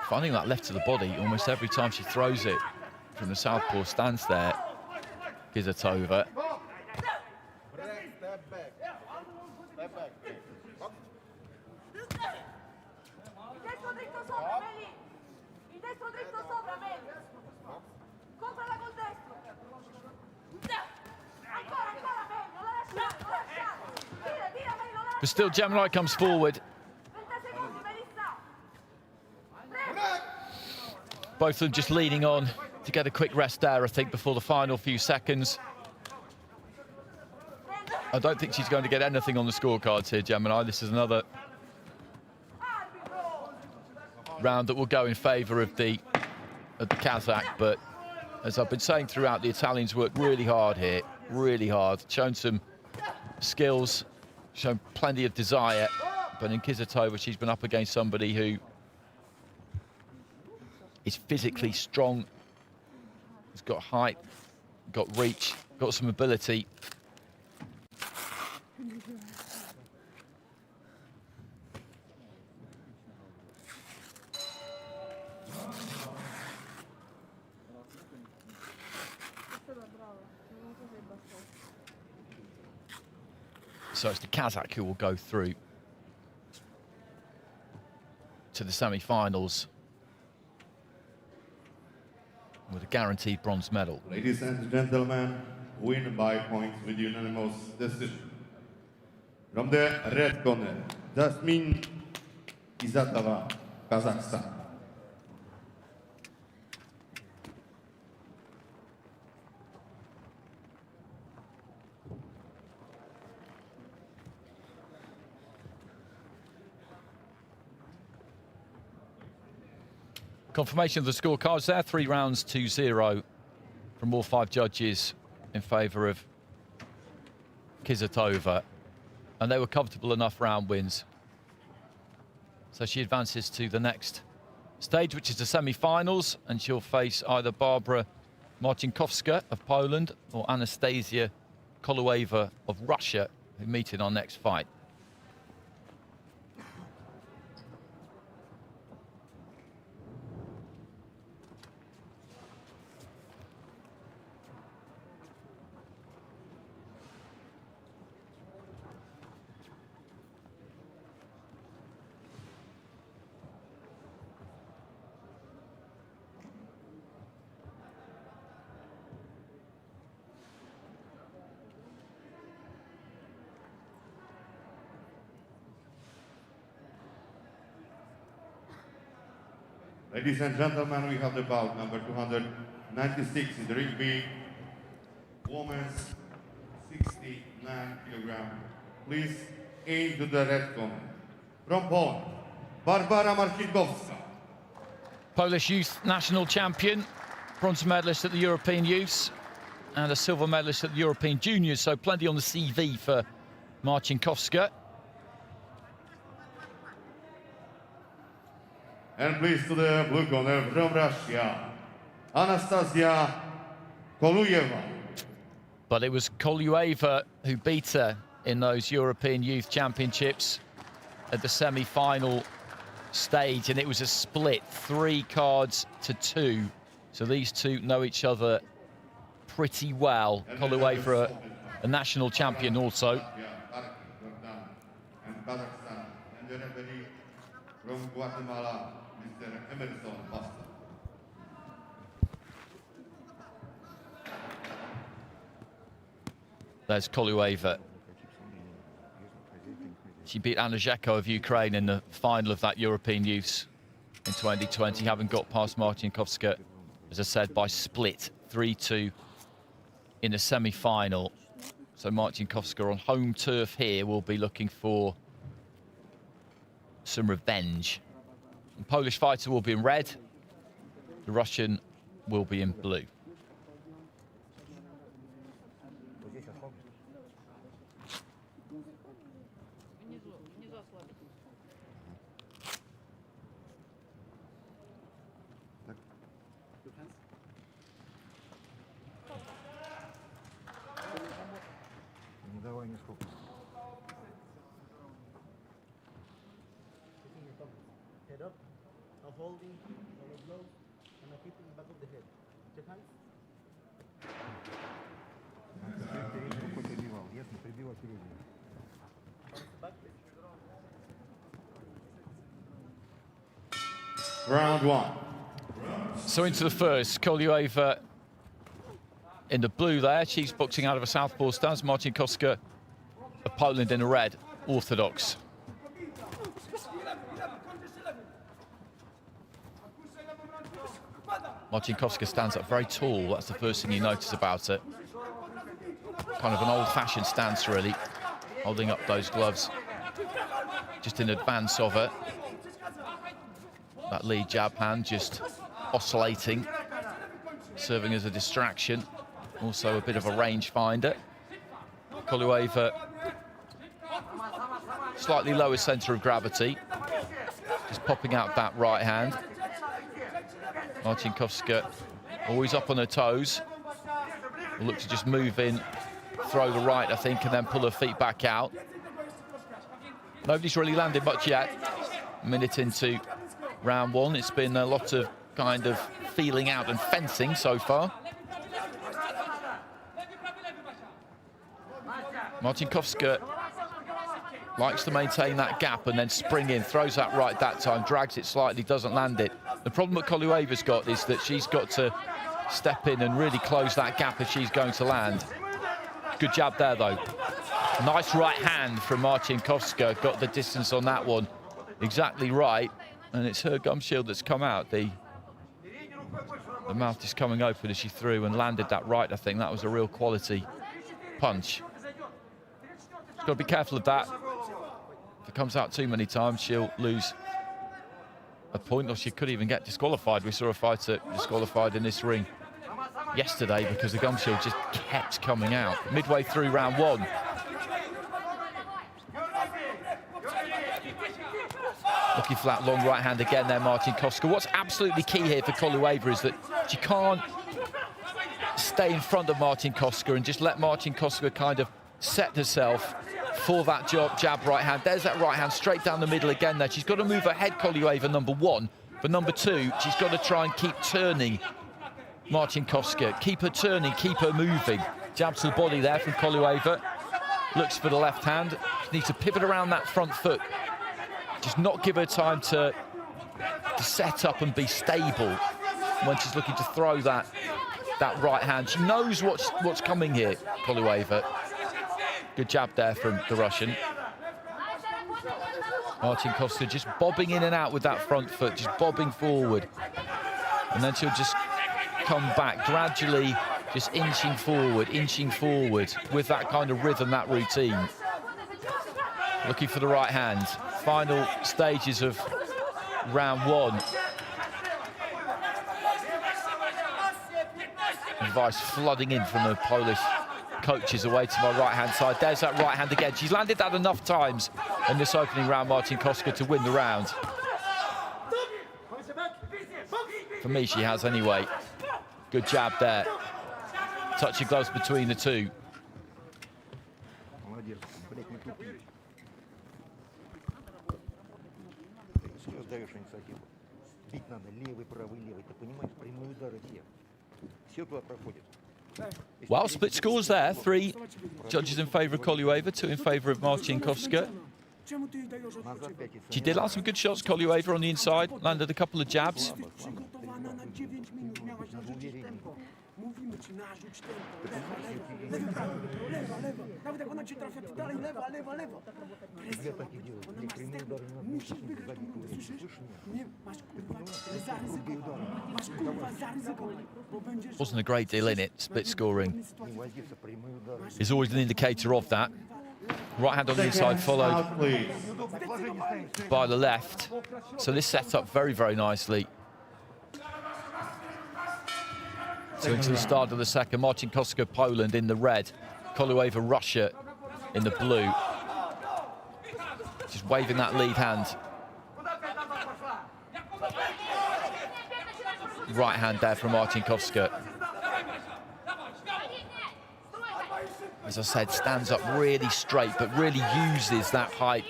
Finding that left to the body almost every time she throws it from the southpaw stance there, Kizatova. But still, Gemini comes forward. Both of them just leaning on to get a quick rest there, I think, before the final few seconds. I don't think she's going to get anything on the scorecards here, Gemini. This is another round that will go in favour of the Kazakh, but as I've been saying throughout, the Italians worked really hard here, really hard, shown some skills shown plenty of desire, but in Kizatova, she's been up against somebody who is physically strong, has got height, got reach, got some ability. So it's the Kazakh who will go through to the semi-finals with a guaranteed bronze medal. Ladies and gentlemen, win by points with unanimous decision. From the red corner, Jasmine Izatova, Kazakhstan. Confirmation of the scorecards there, 3 rounds 2-0 from all 5 judges in favour of Kizatova. And they were comfortable enough round wins. So she advances to the next stage, which is the semi-finals, and she'll face either Barbara Marcinkowska of Poland or Anastasia Kolueva of Russia, who meet in our next fight. Ladies and gentlemen, we have the bout number 296 in the ring B, women's 69 kilogram. Please into the red corner. From Poland, Barbara Marcinkowska. Polish youth national champion, bronze medalist at the European Youths, and a silver medalist at the European Juniors, so plenty on the CV for Marcinkowska. And please to the blue corner from Russia, Anastasia Kolueva. But it was Kolueva who beat her in those European Youth Championships at the semi-final stage, and it was a split, 3-2. So these two know each other pretty well. Kolueva, a national champion also. And Kazakhstan, and the referee from Guatemala, Mr. Emerson Pasta. There's Kolueva. She beat Anna Zheko of Ukraine in the final of that European Youths in 2020, having got past Marcinkowska, as I said, by split, 3-2 in the semi-final. So Marcinkowska on home turf here will be looking for some revenge. The Polish fighter will be in red. The Russian will be in blue. Head up, no holding, no blow, and no hitting the back of the head. Check hands. Round 1. So into the first, Kolueva in the blue there. She's boxing out of a southpaw stance. Marcinkowska of Poland in the red, orthodox. Marcinkowska stands up very tall. That's the first thing you notice about it. Kind of an old-fashioned stance, really, holding up those gloves just in advance of her. That lead jab hand just oscillating, serving as a distraction. Also a bit of a range finder. Kolueva slightly lower centre of gravity. Just popping out that right hand. Marcinkowska always up on her toes. Will look to just move in, throw the right, I think, and then pull her feet back out. Nobody's really landed much yet. A minute into round one. It's been a lot of kind of feeling out and fencing so far. Marcinkowska likes to maintain that gap and then spring in, throws that right that time, drags it slightly, doesn't land it. The problem that Kolywaeva's got is that she's got to step in and really close that gap if she's going to land. Good jab there, though. Nice right hand from Marcinkowska, got the distance on that one exactly right, and it's her gum shield that's come out. The mouth is coming open as she threw and landed that right, I think. That was a real quality punch. She's got to be careful of that. If it comes out too many times, she'll lose a point, or she could even get disqualified. We saw a fighter disqualified in this ring yesterday because the gum shield just kept coming out. Midway through round one. Looking for that long right hand again there, Marcinkowska. What's absolutely key here for Kolywaeva is that she can't stay in front of Marcinkowska and just let Marcinkowska kind of set herself for that jab right hand. There's that right hand straight down the middle again there. She's got to move ahead, Kolywaeva, number one. But number two, she's got to try and keep turning Marcinkowska. Keep her turning, keep her moving. Jab to the body there from Kolywaeva. Looks for the left hand. She needs to pivot around that front foot. Just not give her time to set up and be stable when she's looking to throw that right hand. She knows what's coming here, Kolywaeva. Good jab there from the Russian. Marcinkowska just bobbing in and out with that front foot, just bobbing forward. And then she'll just come back, gradually just inching forward with that kind of rhythm, that routine. Looking for the right hand. Final stages of round one. Advice flooding in from the Polish coaches away to my right-hand side. There's that right hand again. She's landed that enough times in this opening round, Marcinkowska, to win the round. For me, she has anyway. Good jab there. Touch of gloves between the two. Well, split scores there. 3 judges in favour of Kolywaeva, 2 in favour of Marcinkowska. She did land some good shots, Kolywaeva, on the inside. Landed a couple of jabs. Wasn't a great deal in it. Split scoring is always an indicator of that. Right hand on the inside, followed by the left. So this set up very, very nicely. So into the start of the second, Marcinkowska, Poland in the red, Kolywaeva, Russia in the blue. Just waving that lead hand. Right hand there from Marcinkowska. As I said, stands up really straight, but really uses that height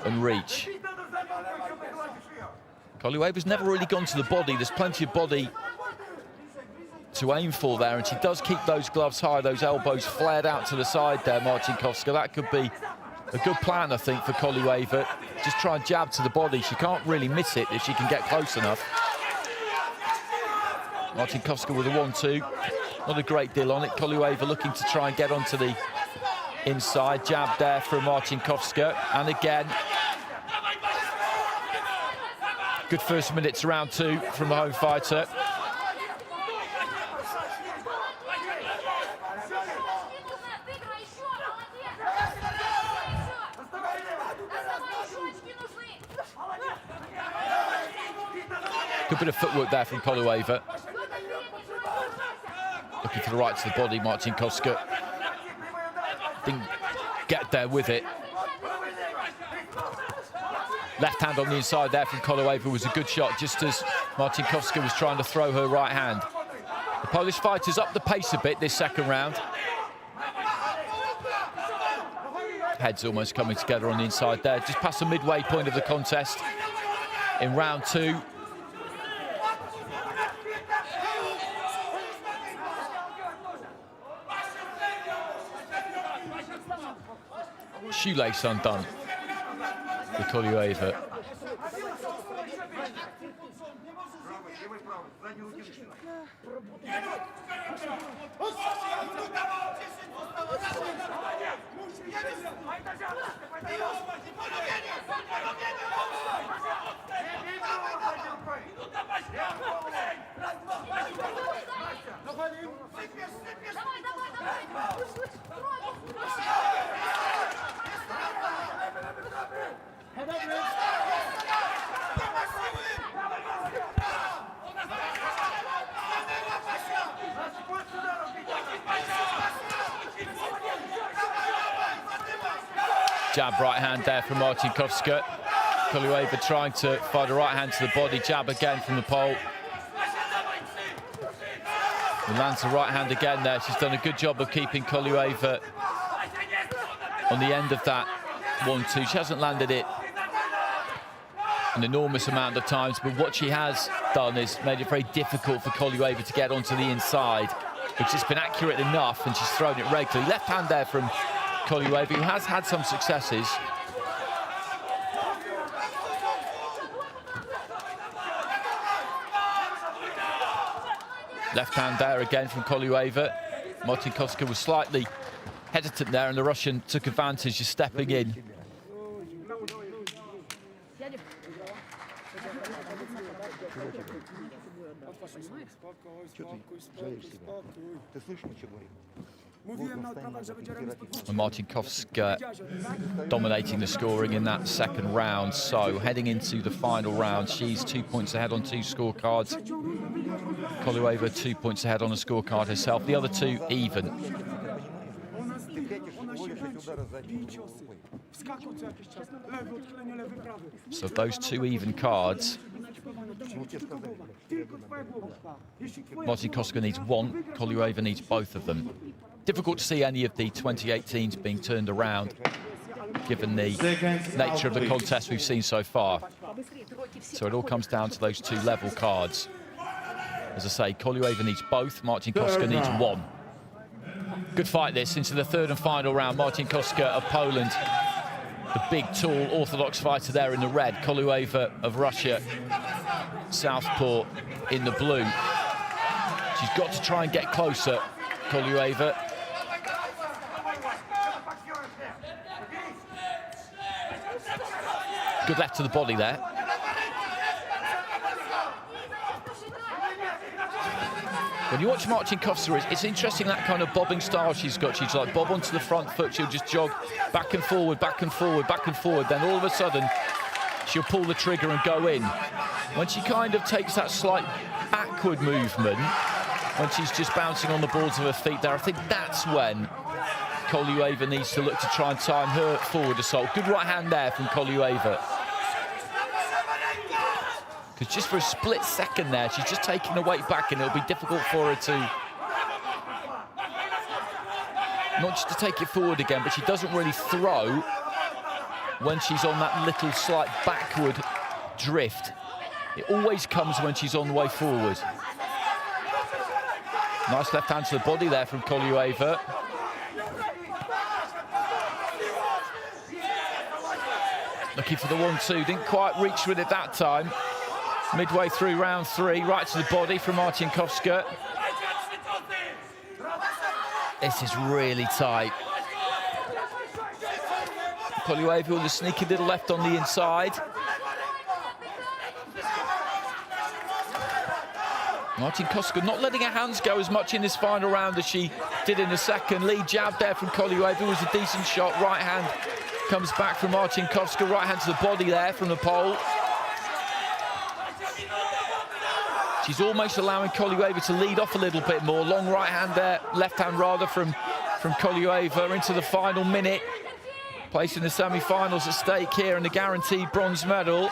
and reach. Kolywaeva's never really gone to the body. There's plenty of body to aim for there, and she does keep those gloves high, those elbows flared out to the side there, Marcinkowska. That could be a good plan, I think, for Kolywaeva. Just try and jab to the body. She can't really miss it if she can get close enough. Marcinkowska with a 1-2. Not a great deal on it. Kolywaeva looking to try and get onto the inside. Jab there from Marcinkowska. And again, good first minute to round 2 from the home fighter. Good bit of footwork there from Kolywaeva. Looking to the right to the body, Marcinkowska didn't get there with it. Left hand on the inside there from Kolewa was a good shot, just as Marcinkowska was trying to throw her right hand. The Polish fighters up the pace a bit this second round. Heads almost coming together on the inside there, just past the midway point of the contest in round 2. Shoelace undone for Kolewa. Jab right hand there from Marcinkowska. Kolewa trying to find a right hand to the body. Jab again from the pole. And lands the right hand again there. She's done a good job of keeping Kolewa on the end of that 1-2. She hasn't landed it an enormous amount of times, but what she has done is made it very difficult for Kolewa to get onto the inside. It's just been accurate enough, and she's thrown it regularly. Left hand there from Kolewa, who has had some successes. Left hand there again from Kolewa. Marcinkowska was slightly hesitant there, and the Russian took advantage, just stepping in. And Marcinkowska dominating the scoring in that second round. So heading into the final round, she's 2 points ahead on 2 scorecards. Kolewa 2 points ahead on a scorecard herself. The other 2 even. So those 2 even cards. Marcinkowska needs 1, Kolewa needs both of them. Difficult to see any of the 2018s being turned around, given the nature of the contest we've seen so far. So it all comes down to those 2 level cards. As I say, Kolewa needs both, Marcinkowska needs 1. Good fight this into the third and final round. Marcinkowska of Poland, the big, tall, orthodox fighter there in the red. Kolewa of Russia, southpaw in the blue. She's got to try and get closer, Kolewa. Good left to the body there. When you watch Marcinkowska, it's interesting that kind of bobbing style she's got. She's like bob onto the front foot, she'll just jog back and forward, back and forward, back and forward. Then all of a sudden, she'll pull the trigger and go in. When she kind of takes that slight backward movement, when she's just bouncing on the boards of her feet there, I think that's when Kolewa needs to look to try and time her forward assault. Good right hand there from Kolewa. Because just for a split second there, she's just taking the weight back, and it'll be difficult for her to, not just to take it forward again, but she doesn't really throw when she's on that little slight backward drift. It always comes when she's on the way forward. Nice left hand to the body there from Kolewa. Looking for the 1-2, didn't quite reach with it that time. Midway through round 3, right to the body from Marcinkowska. This is really tight. Kolewa with a sneaky little left on the inside. Marcinkowska not letting her hands go as much in this final round as she did in the second. Lead jab there from Kolewa was a decent shot. Right hand comes back from Marcinkowska. Right hand to the body there from the pole. She's almost allowing Kolewa to lead off a little bit more. Long right hand there, left hand rather from Kolewa into the final minute. Place in the semi-finals at stake here and the guaranteed bronze medal.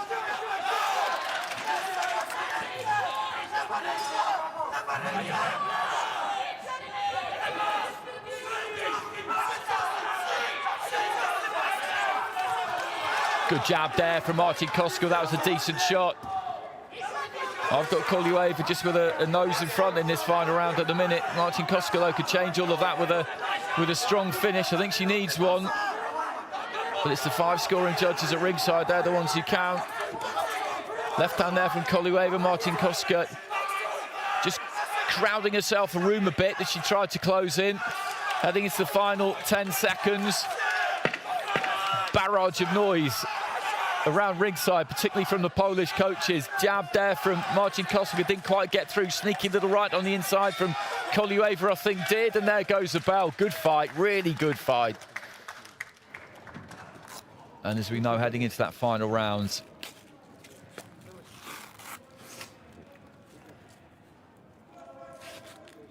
Good jab there from Martin Koska. That was a decent shot. I've got Kolyueva just with a nose in front in this final round at the minute. Martin Koska, though, could change all of that with a strong finish. I think she needs one. But it's the 5 scoring judges at ringside. They're the ones who count. Left hand there from Kolyueva. Martin Koska just crowding herself a room a bit as she tried to close in. Heading into the final 10 seconds. Barrage of noise around ringside, particularly from the Polish coaches. Jab there from Marcin Koska, didn't quite get through. Sneaky little right on the inside from Kolyueva, I think did, and there goes the bell. Good fight, really good fight. And as we know, heading into that final round,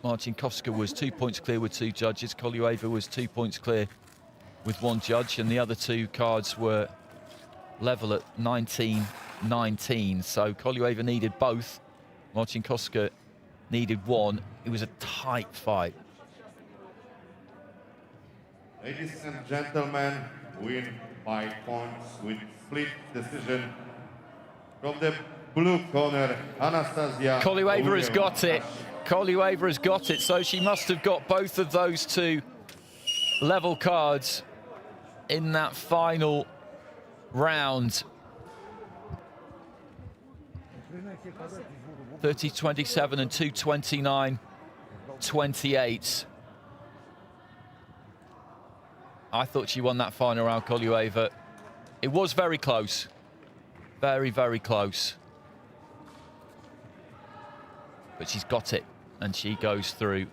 Marcin Koska was 2 points clear with 2 judges. Kolyueva was 2 points clear with 1 judge, and the other 2 cards were level at 19-19. So Kolyueva needed both. Marcin Koska needed 1. It was a tight fight. Ladies and gentlemen, win by points with split decision from the blue corner, Anastasia. Kolyueva has got it. Kolyueva has got it. So she must have got both of those 2 level cards in that final round. 30-27 and 229-28. I thought she won that final round, Kolyueva. It was very close. Very, very close. But she's got it, and she goes through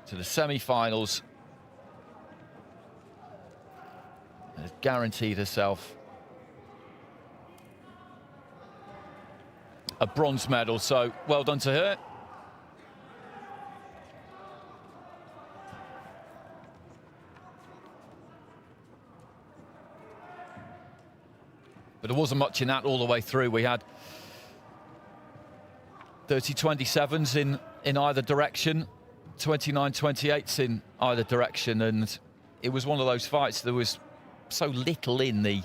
to the semi-finals. And has guaranteed herself a bronze medal, so well done to her. But there wasn't much in that all the way through. We had 30-27s in either direction, 29-28s in either direction, and it was one of those fights. There was so little in the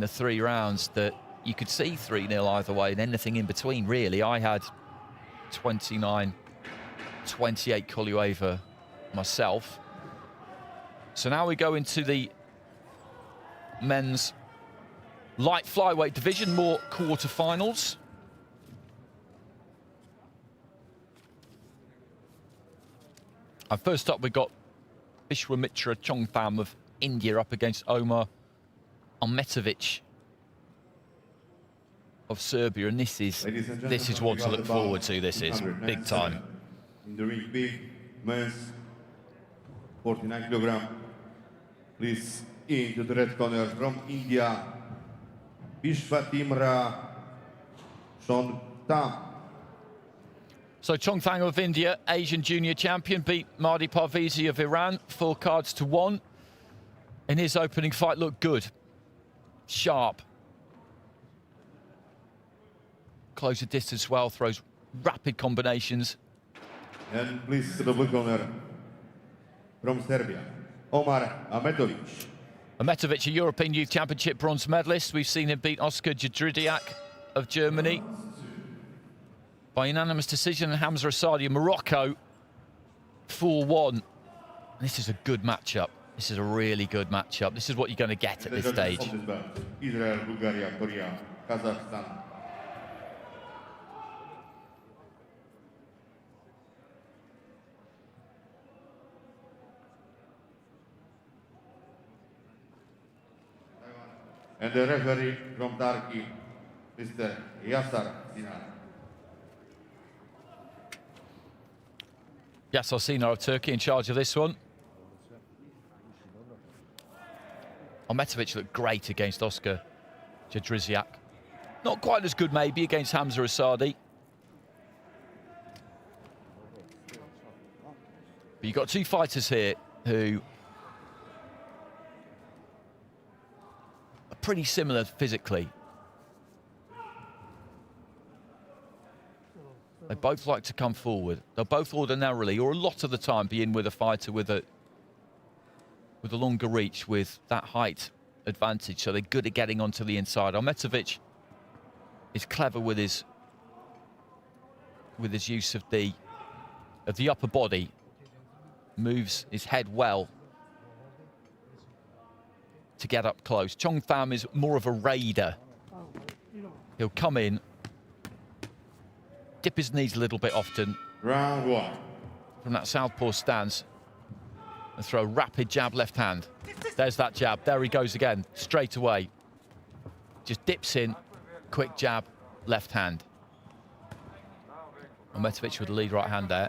3 rounds that you could see 3-0 either way, and anything in between, really. I had 29-28 Kolyueva myself. So now we go into the men's light flyweight division, more quarterfinals. And first up, we got Vishwamitra Chongtham of India up against Omar Almetovic of Serbia, and this is one to look forward to. This is big time. In the ring B, men's 49 kg. Please into the red corner from India, Vishwamitra Chongtham. So Chongtham of India, Asian junior champion, beat Mahdi Parvizi of Iran 4 cards to 1. In his opening fight, looked good, sharp. Closer distance well, throws rapid combinations. And please to the blue corner from Serbia, Omar Almetovic. Almetovic, a European Youth Championship bronze medalist. We've seen him beat Oscar Jadridiak of Germany by unanimous decision, and Hamza Asadi of Morocco 4-1. This is a good matchup. This is a really good matchup. This is what you're going to get at this stage. Israel, Bulgaria, Korea, Kazakhstan. And the referee from Turkey, Mr. Yasar Sinan. Yasar Sinan of Turkey in charge of this one. Almetovic looked great against Oscar Jadriziak. Not quite as good maybe against Hamza Asadi. But you've got two fighters here who are pretty similar physically. They both like to come forward. They'll both ordinarily, or a lot of the time, be in with a fighter with a longer reach, with that height advantage. So they're good at getting onto the inside. Ahmetović is clever with his use of the upper body. Moves his head well to get up close. Chong Tham is more of a raider. He'll come in, dip his knees a little bit often. Round one. From that southpaw stance, and throw a rapid jab left hand. There's that jab. There he goes again, straight away. Just dips in, quick jab, left hand. Ahmetović with the lead right hand there.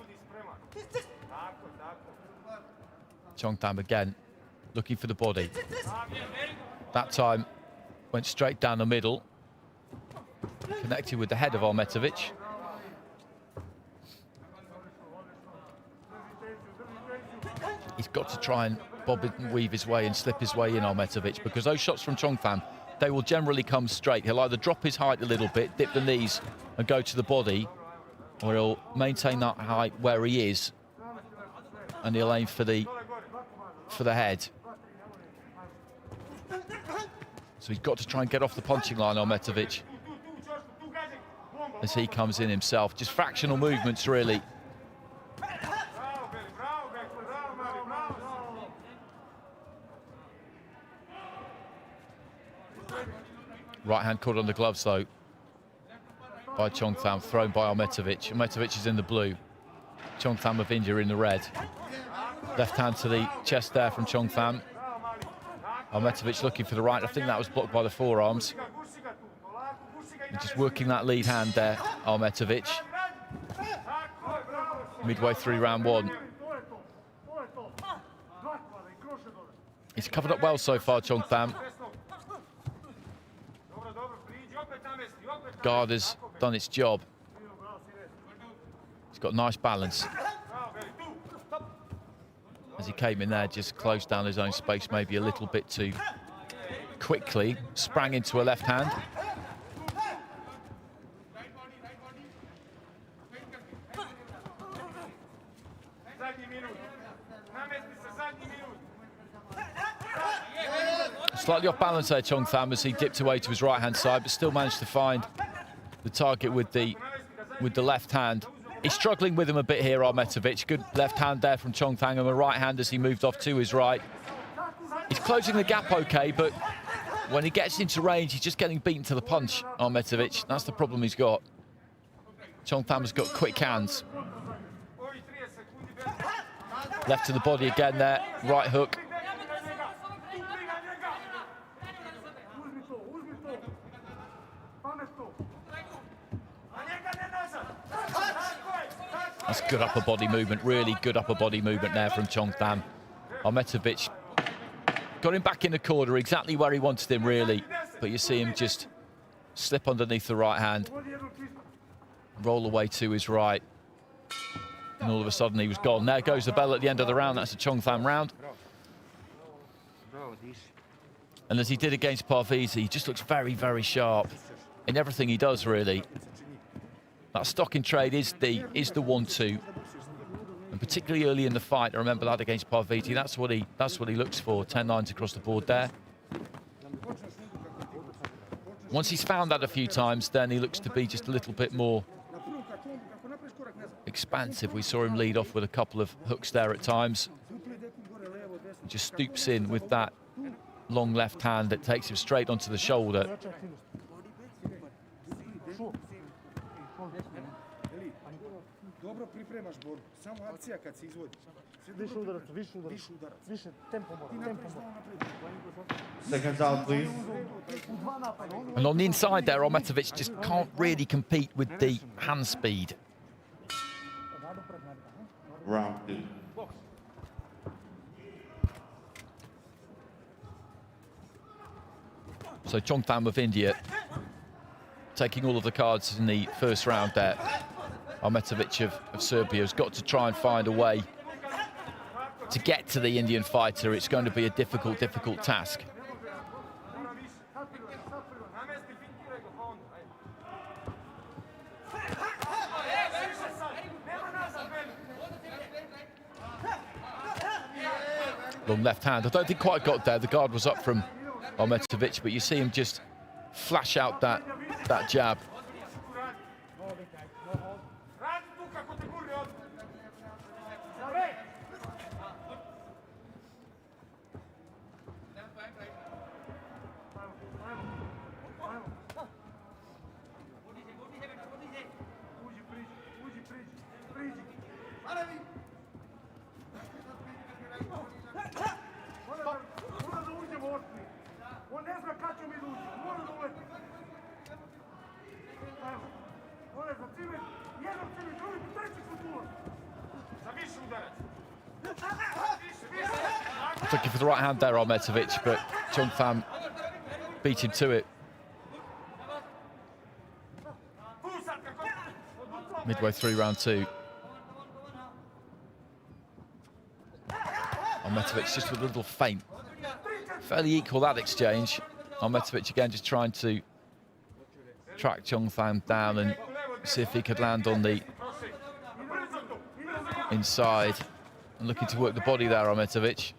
Chong Tham again, looking for the body. That time, went straight down the middle. Connected with the head of Ahmetović. He's got to try and bob and weave his way and slip his way in, Ahmetović, because those shots from Chong Tham, they will generally come straight. He'll either drop his height a little bit, dip the knees and go to the body, or he'll maintain that height where he is and he'll aim for the head. So he's got to try and get off the punching line, Ahmetović, as he comes in himself. Just fractional movements, really. Right hand caught on the gloves, though, by Chong Tham, thrown by Ahmetović. Ahmetović is in the blue. Chong Tham of India in the red. Left hand to the chest there from Chong Tham. Ahmetović looking for the right. I think that was blocked by the forearms. And just working that lead hand there, Ahmetović. Midway through round one. He's covered up well so far, Chong Tham. Guard has done its job. He's got nice balance. As he came in there, just closed down his own space maybe a little bit too quickly. Sprang into a left hand. Slightly off balance there, Chong Tham, as he dipped away to his right-hand side, but still managed to find the target with the left hand. He's struggling with him a bit here, Ahmetović. Good left hand there from Chong Tham, and a right hand as he moved off to his right. He's closing the gap okay, but when he gets into range, he's just getting beaten to the punch, Ahmetović. That's the problem he's got. Chong Tham has got quick hands. Left to the body again there, right hook. That's good upper body movement, really good upper body movement there from Chong Tham. Ahmetović got him back in the corner, exactly where he wanted him, really. But you see him just slip underneath the right hand, roll away to his right, and all of a sudden he was gone. There goes the bell at the end of the round. That's a Chong Tham round. And as he did against Parvizi, he just looks very, very sharp in everything he does, really. That stock in trade is the 1-2, and particularly early in the fight, I remember that against Parvizi. That's what he looks for. 10 lines across the board there. Once he's found that a few times, then he looks to be just a little bit more expansive. We saw him lead off with a couple of hooks there at times. He just stoops in with that long left hand that takes him straight onto the shoulder. Seconds out, please. And on the inside there, Ahmetović just can't really compete with the hand speed. Round two. So Chong Tham of India taking all of the cards in the first round there. Ahmetović of Serbia has got to try and find a way to get to the Indian fighter, it's going to be a difficult task. Long left hand. I don't think quite got there. The guard was up from Ahmetovic, but you see him just flash out that jab. Looking for the right hand there, Ahmetovic, but Chong Pham beat him to it. Midway through round two. Ahmetovic just with a little feint. Fairly equal, that exchange. Ahmetovic again just trying to track Chong Pham down and see if he could land on the inside. And looking to work the body there, Ahmetovic.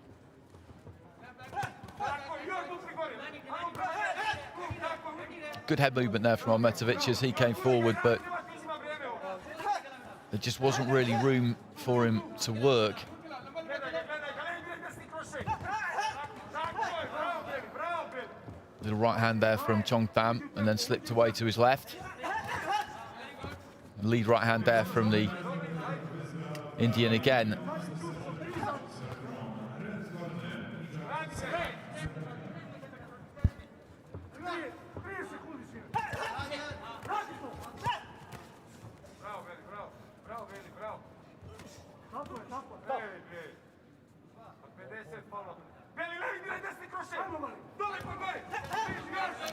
Good head movement there from Ahmetovic as he came forward, but there just wasn't really room for him to work. Little right hand there from Chong Pham, and then slipped away to his left. Lead right hand there from the Indian again.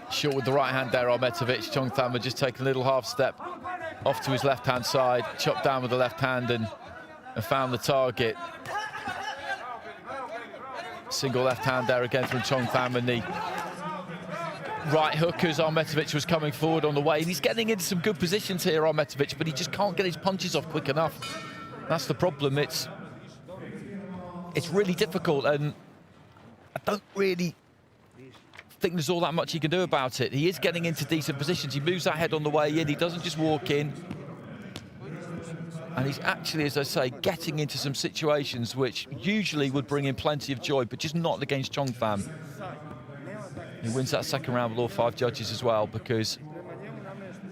Short with the right hand there, Ahmetovic. Chong Pham had just taken a little half step off to his left hand side, chopped down with the left hand and found the target. Single left hand there again from Chong Pham, and the right hook as Ahmetovic was coming forward on the way. And he's getting into some good positions here, Ahmetovic, but he just can't get his punches off quick enough. That's the problem. It's really difficult, and I don't really think there's all that much he can do about it. He is getting into decent positions. He moves that head on the way in. He doesn't just walk in. And he's actually, as I say, getting into some situations which usually would bring him plenty of joy, but just not against Chong Pham. He wins that second round with all 5 judges as well, because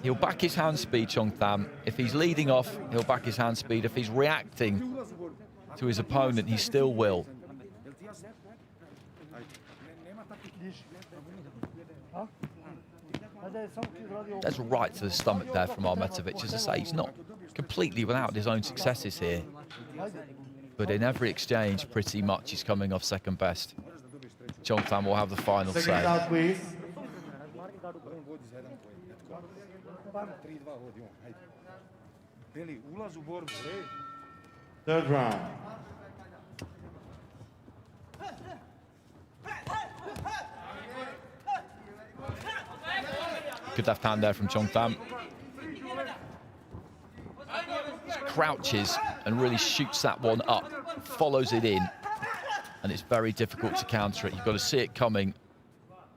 he'll back his hand speed, Chong Pham. If he's leading off, he'll back his hand speed. If he's reacting to his opponent, he still will. That's right to the stomach there from Ahmetovic. As I say, he's not completely without his own successes here, but in every exchange, pretty much he's coming off second best. Chong Pham will have the final say. Second out, please. Third round. Good left hand there from Chong Pham. Crouches and really shoots that one up, follows it in, and it's very difficult to counter it. You've got to see it coming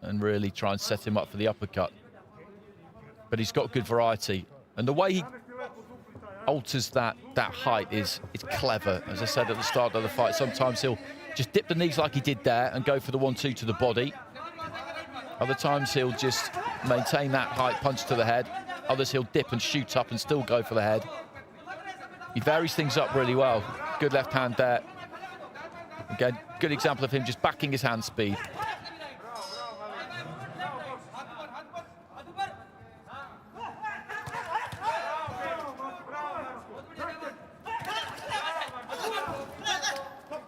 and really try and set him up for the uppercut. But he's got good variety, and the way he alters that height is clever. As I said at the start of the fight, sometimes he'll just dip the knees like he did there and go for the 1-2 to the body. Other times he'll just maintain that height punch to the head. Others he'll dip and shoot up and still go for the head. He varies things up really well. Good left hand there. Again, good example of him just backing his hand speed.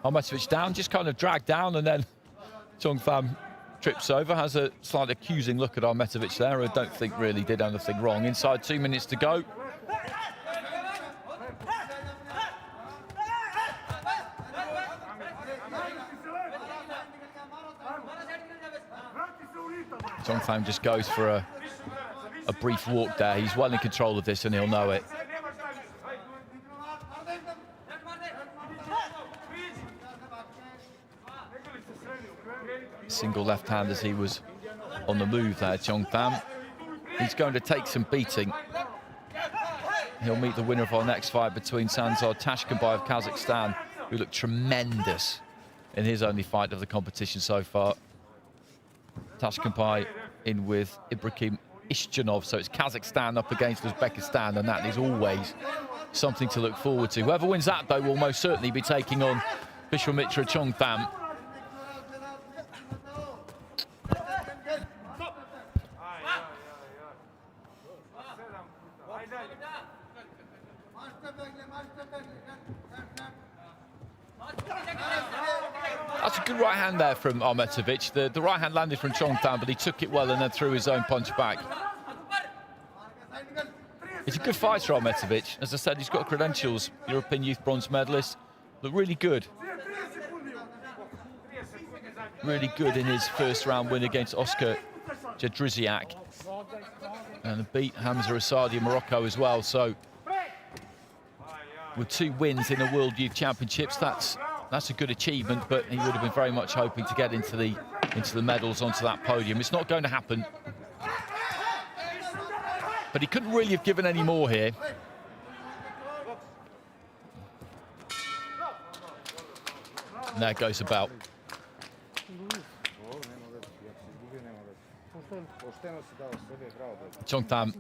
Ahmetovic down, just kind of dragged down, and then Chong Pham trips over, has a slight accusing look at Ahmetovic there, who I don't think really did anything wrong. Inside 2 minutes to go. Zhongfang just goes for a brief walk there. He's well in control of this and he'll know it. Single left hand as he was on the move there, Zhongfang. He's going to take some beating. He'll meet the winner of our next fight between Sanzar Tashkenbay of Kazakhstan, who looked tremendous in his only fight of the competition so far. Tashkenbay in with Ibrahim Ishchanov, so it's Kazakhstan up against Uzbekistan, and that is always something to look forward to. Whoever wins that, though, will most certainly be taking on Vishwamitra Chongtham. That's a good right hand there from Ahmetovic. The right hand landed from Chongtham, but he took it well and then threw his own punch back. He's a good fighter, Ahmetovic. As I said, he's got credentials. European Youth Bronze medalist. Look really good. Really good in his first round win against Oscar Jedrzejczyk. And beat Hamza Asadi in Morocco as well. So with 2 wins in the World Youth Championships, that's a good achievement, but he would have been very much hoping to get into the medals, onto that podium. It's not going to happen. But he couldn't really have given any more here. And there goes about. Chongtham,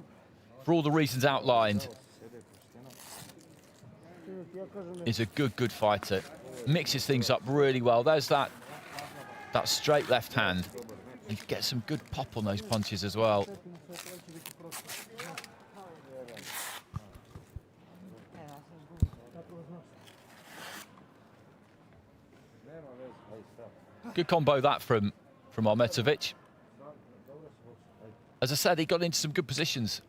for all the reasons outlined, is a good fighter. Mixes things up really well. There's that straight left hand. You get some good pop on those punches as well. Good combo that from Ahmetovic. As I said, he got into some good positions.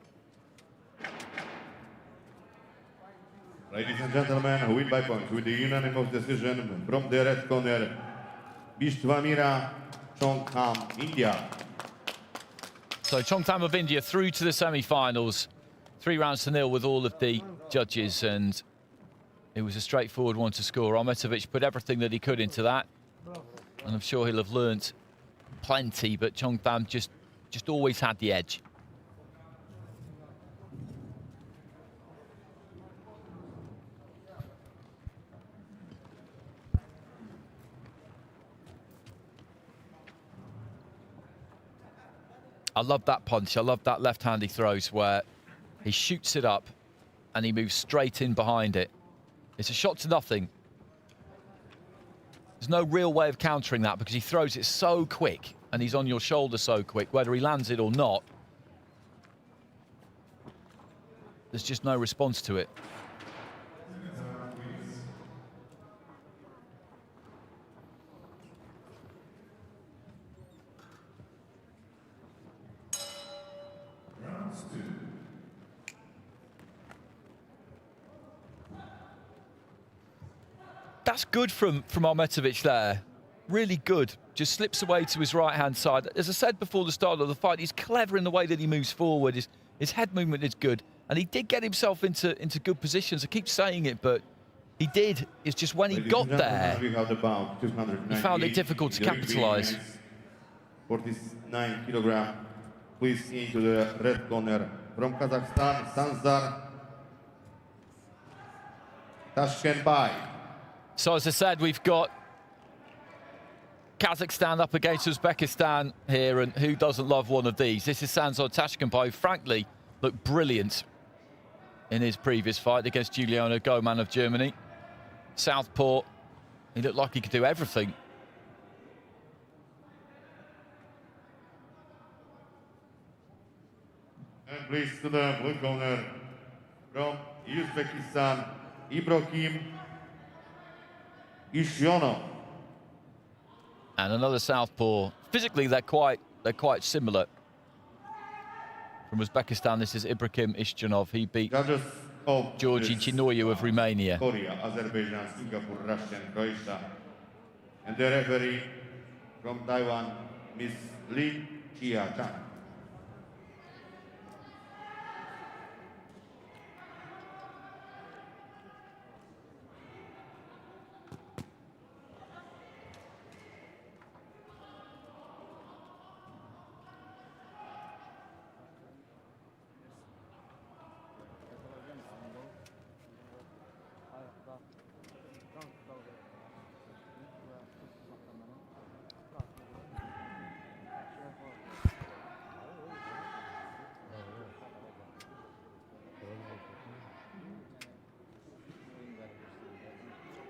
Ladies and gentlemen, who win by points with the unanimous decision from the red corner, Vishwamitra Chongtham, India. So Chongtham of India through to the semi-finals. 3 rounds to 0 with all of the judges, and it was a straightforward one to score. Ahmetovic put everything that he could into that, and I'm sure he'll have learnt plenty, but Chongtham just always had the edge. I love that punch. I love that left hand he throws where he shoots it up and he moves straight in behind it. It's a shot to nothing. There's no real way of countering that because he throws it so quick and he's on your shoulder so quick, whether he lands it or not. There's just no response to it. That's good from Ahmetovic there. Really good. Just slips away to his right-hand side. As I said before the start of the fight, he's clever in the way that he moves forward. His head movement is good. And he did get himself into good positions. I keep saying it, but he did. It's just when he got there, he found it difficult to capitalise. 49 kilogram, please into the red corner. From Kazakhstan, Sanzar Tashkenbay. So as I said, we've got Kazakhstan up against Uzbekistan here, and who doesn't love one of these? This is Sanzar Tashkenbay, who frankly looked brilliant in his previous fight against Giuliano Goman of Germany. Southpaw, he looked like he could do everything. And please to the blue corner from Uzbekistan, Ibrahim Ishchanov. And another southpaw. Physically, they're quite similar. From Uzbekistan, this is Ibrahim Ishchanov. He beat Georgi Chinoyu of Romania. Korea, Azerbaijan, Singapore, Russia, and Croatia. And the referee from Taiwan, Ms. Lee Chiata.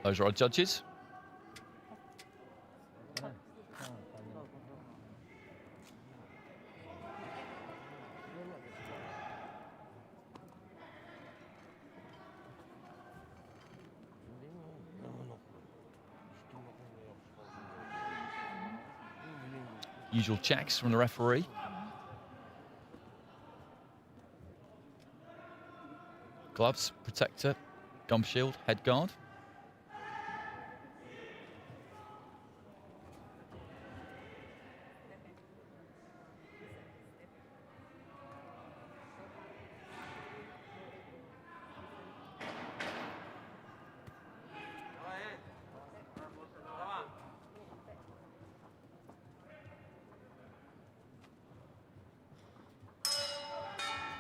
Those are our judges. Usual checks from the referee. Gloves, protector, gum shield, head guard.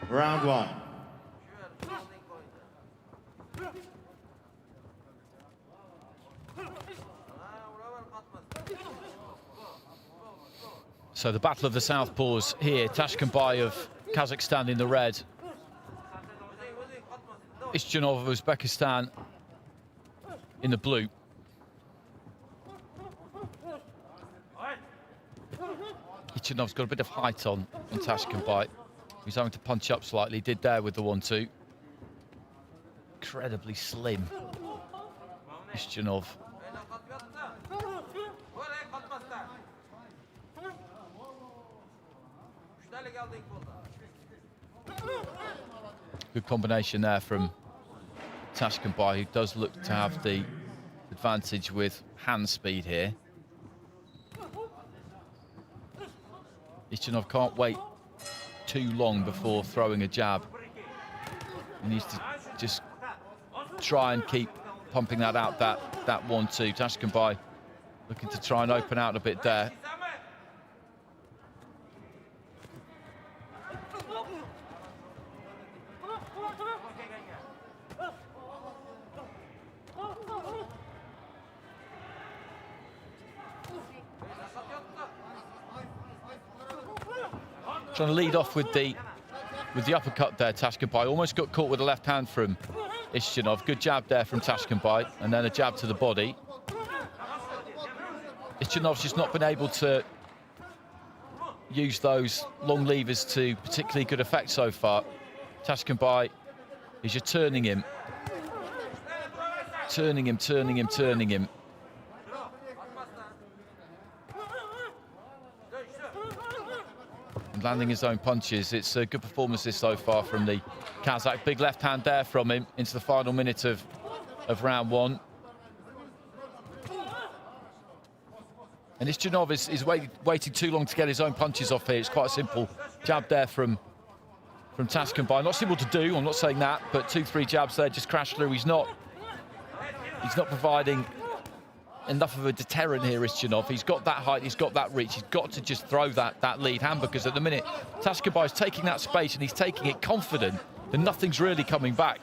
Round one. So the battle of the southpaws here. Tashkenbay of Kazakhstan in the red. Ishchanov of Uzbekistan in the blue. Ishchanov's got a bit of height on Tashkenbay. He's having to punch up slightly. Did there with the 1-2. Incredibly slim. Ishchanov. Good combination there from Tashkenbay, who does look to have the advantage with hand speed here. Ishchanov can't wait too long before throwing a jab. He needs to just try and keep pumping that out, that 1-2. Tashkenbay looking to try and open out a bit there. Trying to lead off with the uppercut there, Tashkenbay. Almost got caught with the left hand from Ishchanov. Good jab there from Tashkenbay, and then a jab to the body. Ishchanov's just not been able to use those long levers to particularly good effect so far. Tashkenbay is just turning him. Turning him. And landing his own punches. It's a good performance this so far from the Kazakh. Big left hand there from him into the final minute of round one. And Ishchanov is waiting too long to get his own punches off here. It's quite a simple jab there from Tashkenbay. Not simple to do, I'm not saying that, but 2-3 jabs there just crashed through. He's not providing enough of a deterrent here, Ishchanov. He's got that height, he's got that reach. He's got to just throw that lead hand, because at the minute, Tashkenbay is taking that space and he's taking it confident that nothing's really coming back.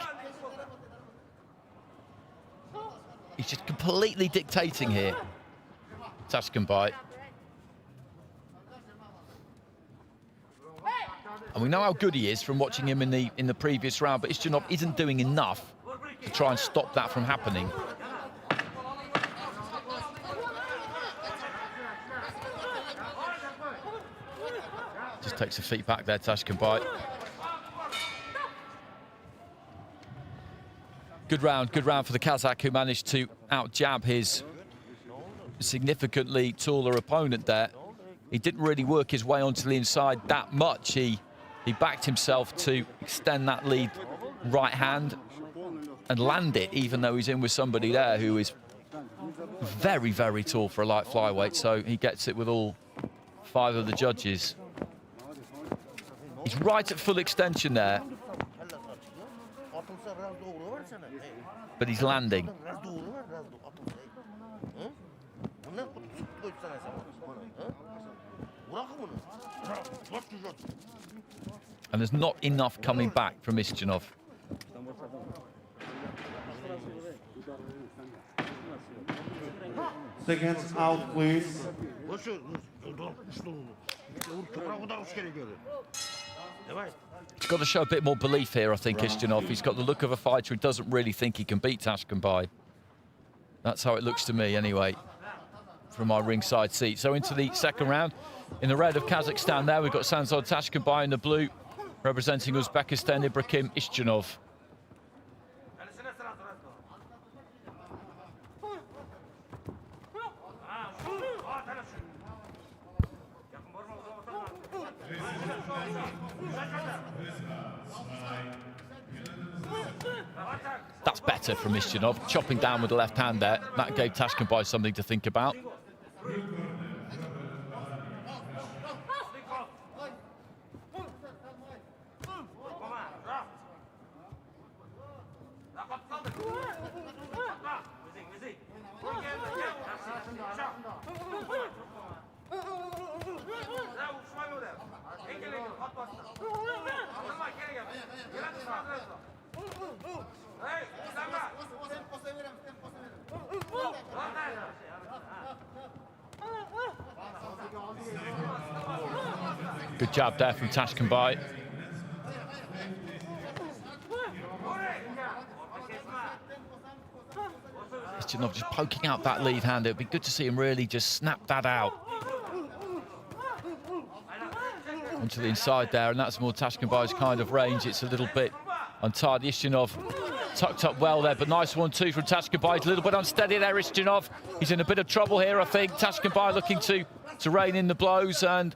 He's just completely dictating here, Tashkenbay. And we know how good he is from watching him in the previous round, but Ishchanov isn't doing enough to try and stop that from happening. Just takes the feet back there, Tashkenbay. Good round for the Kazakh, who managed to out-jab his significantly taller opponent there. He didn't really work his way onto the inside that much. He backed himself to extend that lead right hand and land it, even though he's in with somebody there who is very, very tall for a light flyweight. So he gets it with all 5 of the judges. He's right at full extension there, but he's landing. And there's not enough coming back from Istjanov. Seconds out, please. He's got to show a bit more belief here, I think, Istjanov. He's got the look of a fighter who doesn't really think he can beat Tashkenbai. That's how it looks to me, anyway, from my ringside seat. So into the second round. In the red of Kazakhstan there, we've got Sanzor Tashkenbai in the blue, representing Uzbekistan, Ibrahim Istjanov. That's better from Istjanov, chopping down with the left hand there. That gave Tashkenbai something to think about. Good jab there from Tashkenbai. Istjanov just poking out that lead hand. It would be good to see him really just snap that out. Onto the inside there, and that's more Tashkenbai's kind of range. It's a little bit untidy. Istjanov tucked up well there, but nice 1-2 from Tashkenbai. It's a little bit unsteady there, Istjanov. He's in a bit of trouble here, I think. Tashkenbai looking to rein in the blows, and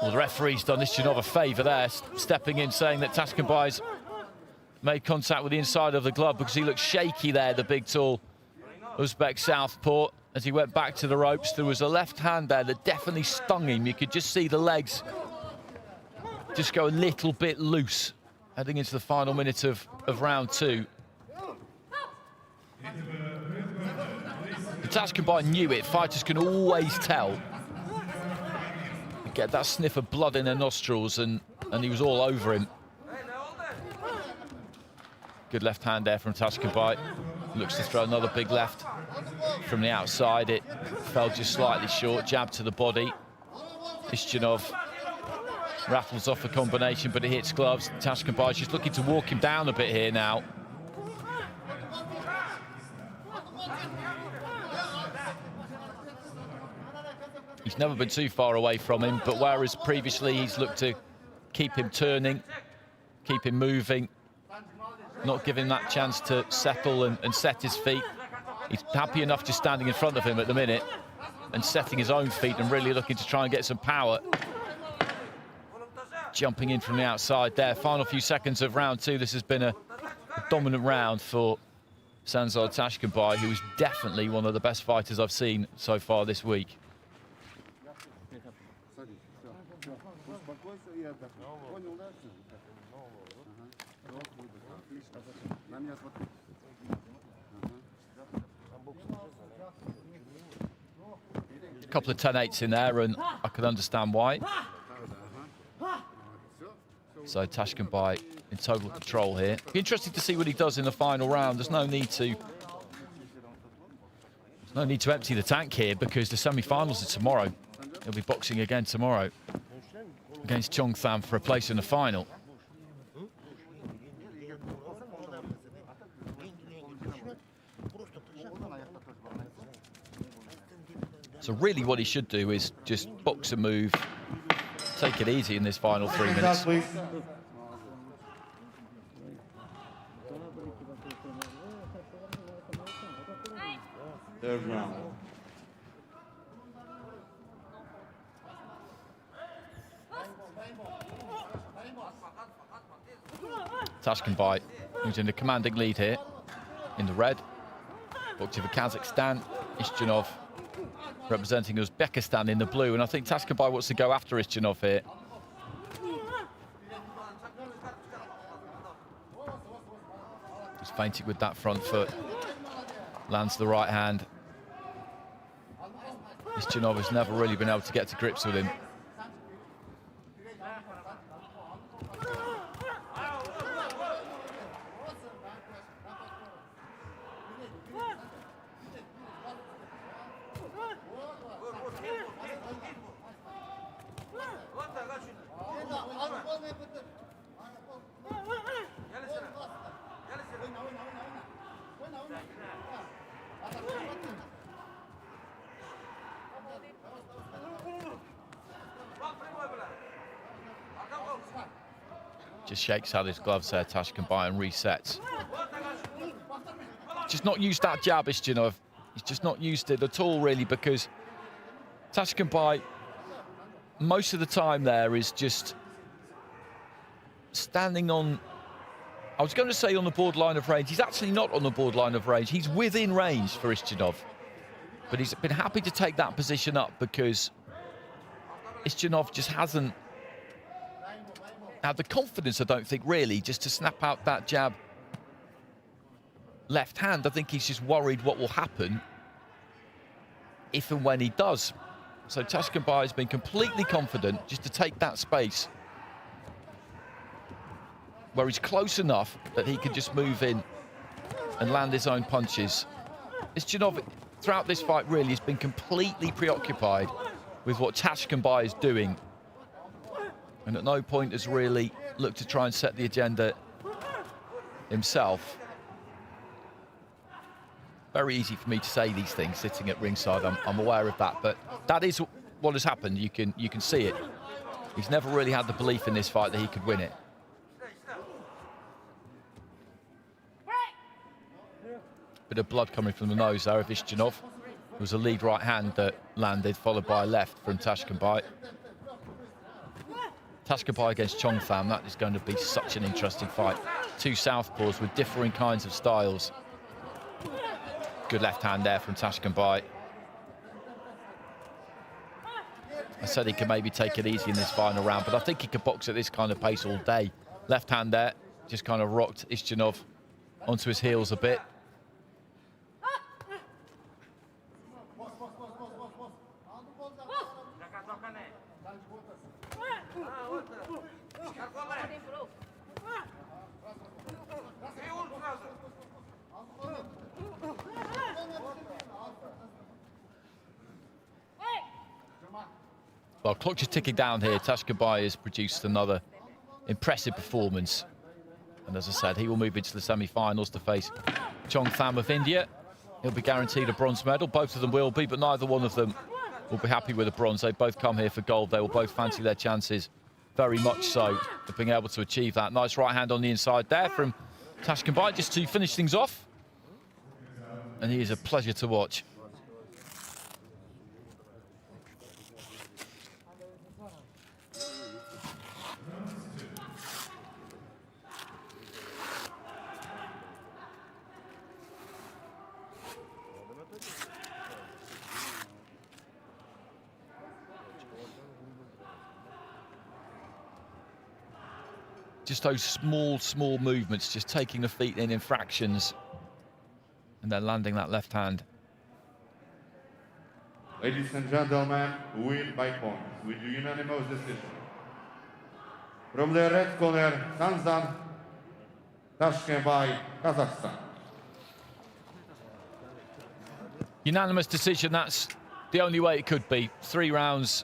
well, the referee's done Istjanov a favour there, stepping in, saying that Tashkenbai's made contact with the inside of the glove because he looked shaky there, the big, tall Uzbek southpaw. As he went back to the ropes, there was a left hand there that definitely stung him. You could just see the legs just go a little bit loose heading into the final minute of round two. Tashkenbai knew it. Fighters can always tell. You get that sniff of blood in their nostrils, and he was all over him. Good left hand there from Tashkenbai. Looks to throw another big left from the outside. It fell just slightly short. Jab to the body. Istjanov rattles off a combination, but it hits gloves. Tashkenbai's just looking to walk him down a bit here now. He's never been too far away from him, but whereas previously he's looked to keep him turning, keep him moving, not give him that chance to settle and set his feet. He's happy enough just standing in front of him at the minute and setting his own feet and really looking to try and get some power. Jumping in from the outside there. Final few seconds of round two. This has been a dominant round for Sanzor Tashkenbai, who is definitely one of the best fighters I've seen so far this week. A couple of 10-8s in there, and I can understand why. So Tashkenbai in total control here. Be interesting to see what he does in the final round. There's no need to empty the tank here because the semi-finals are tomorrow. He'll be boxing again tomorrow against Chongtham for a place in the final. So really what he should do is just box and move, take it easy in this final 3 minutes. Third round. Tashkenbai, who's in the commanding lead here, in the red. Boksie for Kazakhstan, Istjanov representing Uzbekistan in the blue, and I think Tashkenbai wants to go after Istjanov here. Just feinted with that front foot. Lands the right hand. Istchanov has never really been able to get to grips with him. Just shakes out his gloves there, Tashkenbai, and resets. Just not used that jab, Istchanov. He's just not used it at all, really, because Tashkenbai, most of the time there, is just standing on, I was going to say on the borderline of range. He's actually not on the borderline of range. He's within range for Istchanov. But he's been happy to take that position up because Istchanov just hasn't had the confidence, I don't think, really, just to snap out that jab left hand. I think he's just worried what will happen if and when he does. So Tashkenbai has been completely confident just to take that space where he's close enough that he can just move in and land his own punches. Istchanov, throughout this fight, really has been completely preoccupied with what Tashkenbai is doing, and at no point has really looked to try and set the agenda himself. Very easy for me to say these things sitting at ringside. I'm aware of that, but that is what has happened. You can see it. He's never really had the belief in this fight that he could win it. Bit of blood coming from the nose there of Istchanov. It was a lead right hand that landed, followed by a left from Tashkenbai. Tashkenbai against Chong Pham, that is going to be such an interesting fight. Two southpaws with differing kinds of styles. Good left hand there from Tashkenbai. I said he can maybe take it easy in this final round, but I think he could box at this kind of pace all day. Left hand there, just kind of rocked Istchanov onto his heels a bit. Well, clock just ticking down here. Tashkenbai has produced another impressive performance. And as I said, he will move into the semi-finals to face Chong Pham of India. He'll be guaranteed a bronze medal. Both of them will be, but neither one of them will be happy with a bronze. They both come here for gold. They will both fancy their chances very much so of being able to achieve that. Nice right hand on the inside there from Tashkenbai just to finish things off. And he is a pleasure to watch. Just those small movements, just taking the feet in fractions and then landing that left hand. Ladies and gentlemen, win by points with unanimous decision. From the red corner, Tanzan, Tashkenbai, Kazakhstan. Unanimous decision, that's the only way it could be. 3 rounds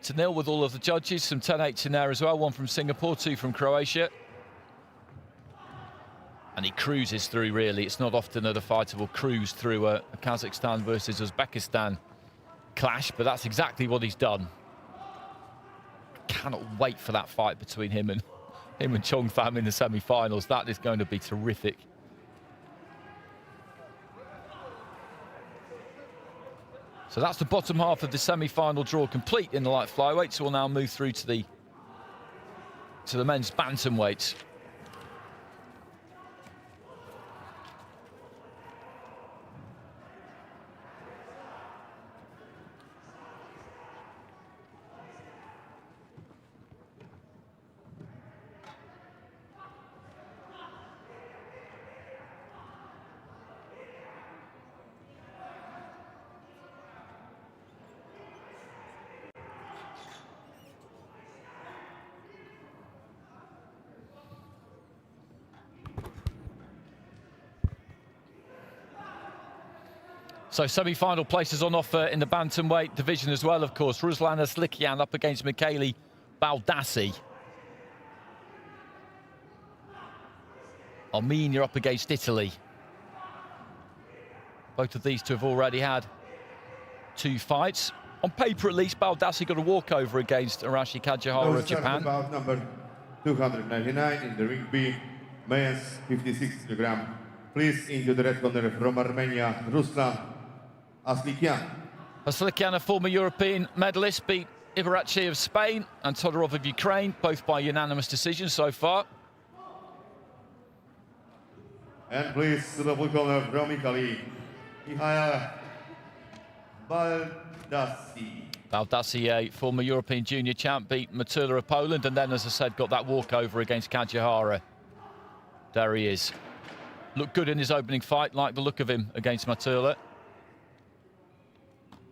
to 0 with all of the judges, some 10-8s in there as well, 1 from Singapore, 2 from Croatia. And he cruises through, really. It's not often that a fighter will cruise through a Kazakhstan versus Uzbekistan clash, but that's exactly what he's done. Cannot wait for that fight between him and Chong Pham in the semi-finals. That is going to be terrific. So that's the bottom half of the semi-final draw complete in the light flyweight. So we'll now move through to the men's bantamweights. So semi-final places on offer in the bantamweight division as well, of course. Ruslan Aslikian up against Michele Baldassi. Armenia up against Italy. Both of these two have already had 2 fights. On paper, at least, Baldassi got a walkover against Arashi Kajihara of Japan. About number 299 in the ring B, men's 56 kg. Please into the red corner from Armenia, Ruslan Aslikian. Aslikian, a former European medalist, beat Ibarachi of Spain and Todorov of Ukraine, both by unanimous decision so far. And please to the blue corner from Italy, Mihail Baldassi. Baldassi, a former European junior champ, beat Matula of Poland, and then, as I said, got that walkover against Kajihara. There he is. Looked good in his opening fight, like the look of him against Matula.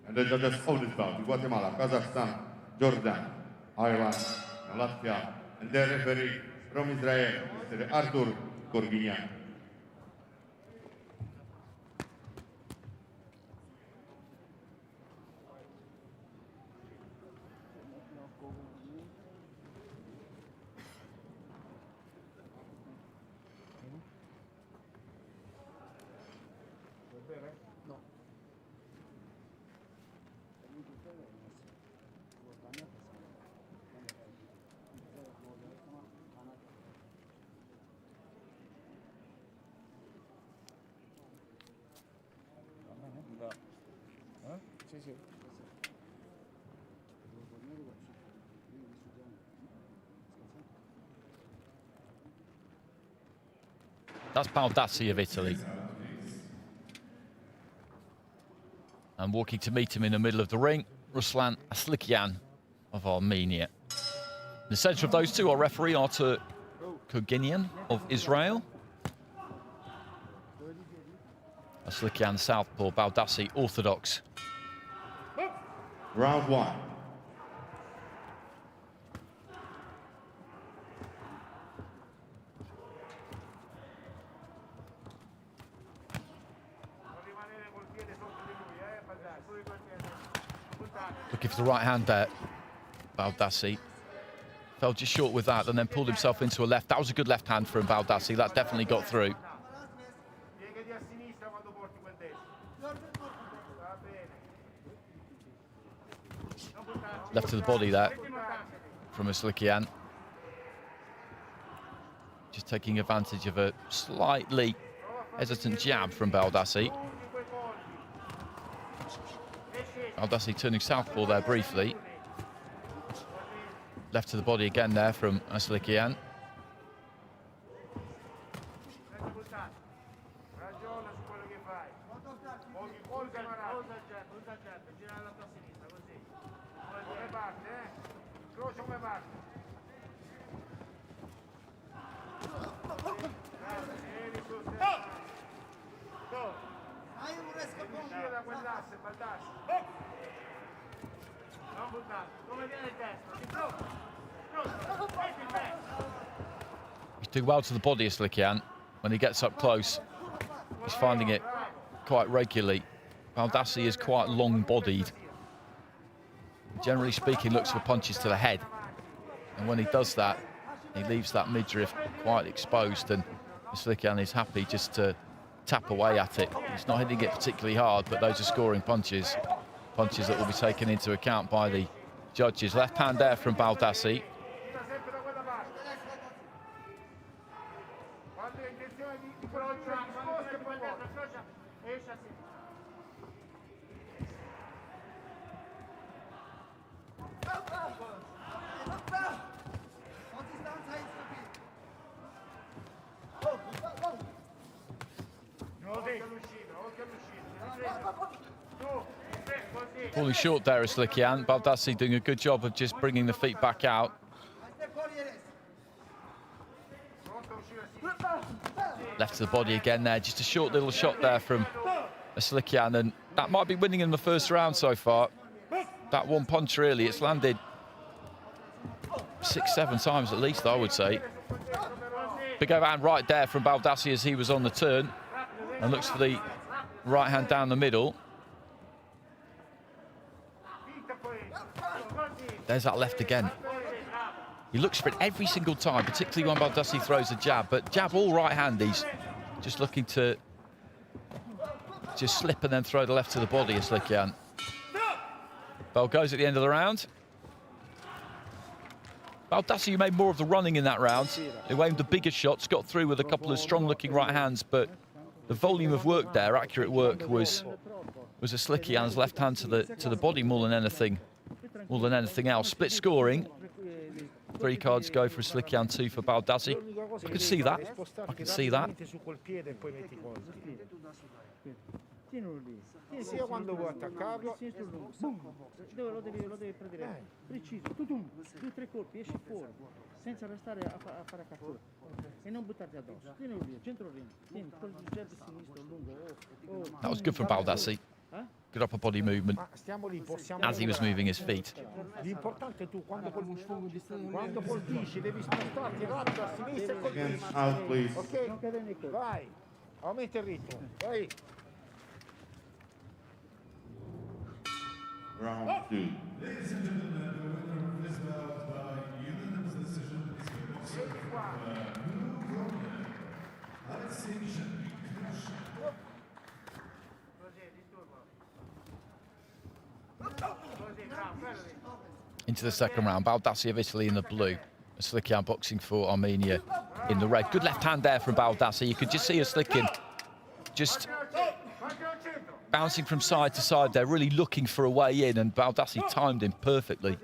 And the judges of this bout, Guatemala, Kazakhstan, Jordan, Ireland, and Latvia. And the referee from Israel, Mr. Artur Korginian. That's Baldassi of Italy. And walking to meet him in the middle of the ring, Ruslan Aslikian of Armenia. In the centre of those two, our referee, Artur Korginian of Israel. Aslikian southpaw, Baldassi orthodox. Round 1. Looking for the right hand there, Baldassi. Fell just short with that and then pulled himself into a left. That was a good left hand for him, Baldassi. That definitely got through. Left to the body there from Aslikian. Just taking advantage of a slightly hesitant jab from Baldassi. Baldassi turning southpaw there briefly. Left to the body again there from Aslikian. He's doing well to the body, Aslikian. When he gets up close, he's finding it quite regularly. Baldassi is quite long-bodied. Generally speaking, looks for punches to the head. And when he does that, he leaves that midriff quite exposed, and Aslikian is happy just to tap away at it. He's not hitting it particularly hard, but those are scoring punches. Punches that will be taken into account by the judges. Left hand there from Baldassi. Falling short there, Aslikian. Baldassi doing a good job of just bringing the feet back out. Left to the body again there. Just a short little shot there from Aslikian, and that might be winning in the first round so far. That one punch, really, it's landed 6-7 times at least, I would say. Big overhand right there from Baldassi as he was on the turn, and looks for the right hand down the middle. There's that left again. He looks for it every single time, particularly when Baldassi throws a jab, but jab all right hand. He's just looking to just slip and then throw the left to the body, Slikian. Bell goes at the end of the round. Baldassi, who made more of the running in that round, who aimed the bigger shots, got through with a couple of strong-looking right hands, but the volume of work there, accurate work, was a Slikian's left hand to the body more than anything else. Split scoring. 3 cards go for Slikian, 2 for Baldassi. I can see that. I can see that. Sia quando vuoi attaccarlo. Boom. Lo devi prendere preciso. Tutum. 2-3 colpi, esci fuori. Senza restare a fare a cattura. E non buttarti addosso. Tienilo via, centro ring. Tieni, col jab sinistro, lungo. That was good from Baldassi. Good upper body movement as he was moving his feet. L'importante è tu quando colpisci devi spostarti rapido a sinistra e colpisci. Out, please. Ok? Vai. Aumenta il ritmo. Vai. Round 2. Ladies and gentlemen, the winner of this bout by unanimous decision is into the second round. Baldassi of Italy in the blue. Slikian boxing for Armenia in the red. Good left hand there from Baldassi. You could just see Slikian just bouncing from side to side there, really looking for a way in, and Baldassi timed him perfectly.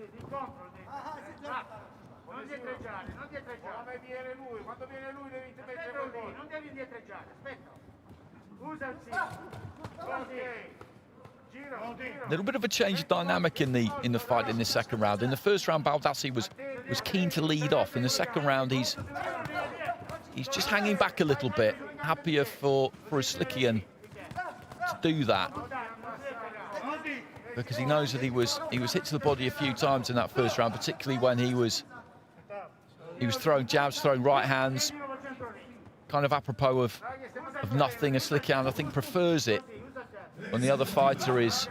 A little bit of a change of dynamic in the fight in this second round. In the first round, Baldassi was keen to lead off. In the second round, he's just hanging back a little bit, happier for Slikian to do that, because he knows that he was hit to the body a few times in that first round, particularly when he was throwing jabs, throwing right hands, kind of apropos of nothing. And Slikian, I think, prefers it when the other fighter is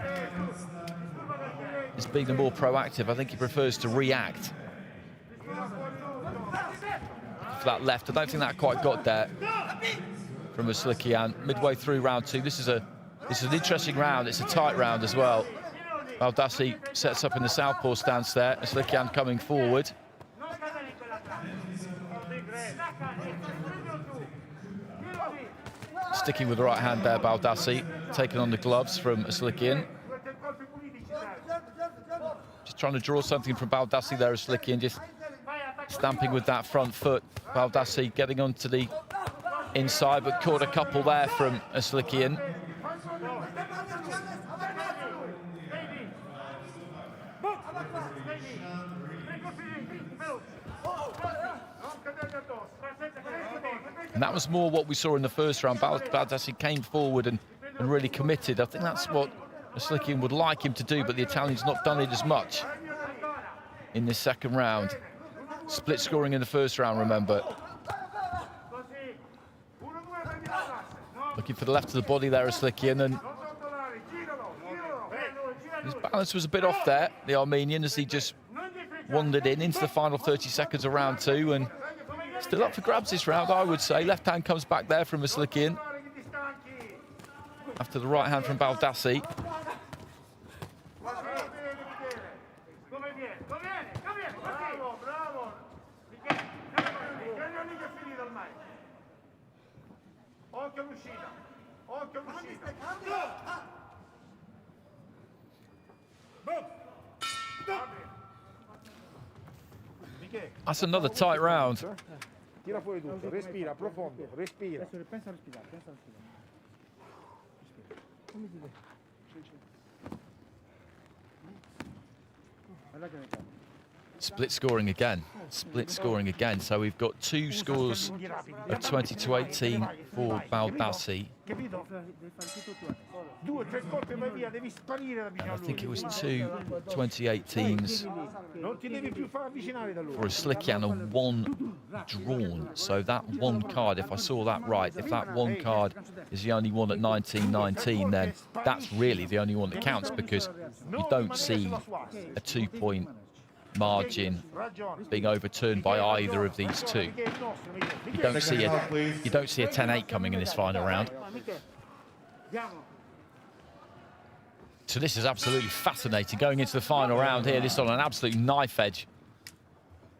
being the more proactive. I think he prefers to react. For that left, I don't think that quite got there from Slikian. Midway through round two, this is an interesting round. It's a tight round as well. Baldassi sets up in the southpaw stance there. Slikian coming forward. Sticking with the right hand there, Baldassi, taking on the gloves from Slikian. Just trying to draw something from Baldassi there, Slikian, just stamping with that front foot. Baldassi getting onto the inside, but caught a couple there from Slikian. And that was more what we saw in the first round. Baldassi came forward and really committed. I think that's what Slikian would like him to do, but the Italian's not done it as much in this second round. Split scoring in the first round, remember. Looking for the left of the body there, Slikian, and his balance was a bit off there, the Armenian, as he just wandered into the final 30 seconds of round two, and still up for grabs this round, I would say. Left hand comes back there from Slikian after the right hand from Baldassi. That's another tight round. Tira fuori tutto, respira profondo, respira. Pensa a respirare. Come dire? Split scoring again. Split scoring again. So we've got two scores of 20-18 for Baldassi. And I think it was two 2018s for Slikian and one drawn. So that one card, if I saw that right, if that one card is the only one at 19-19, then that's really the only one that counts, because you don't see a 2-point margin being overturned by either of these two. You don't see a 10-8 coming in this final round. So this is absolutely fascinating. Going into the final round here, this on an absolute knife edge.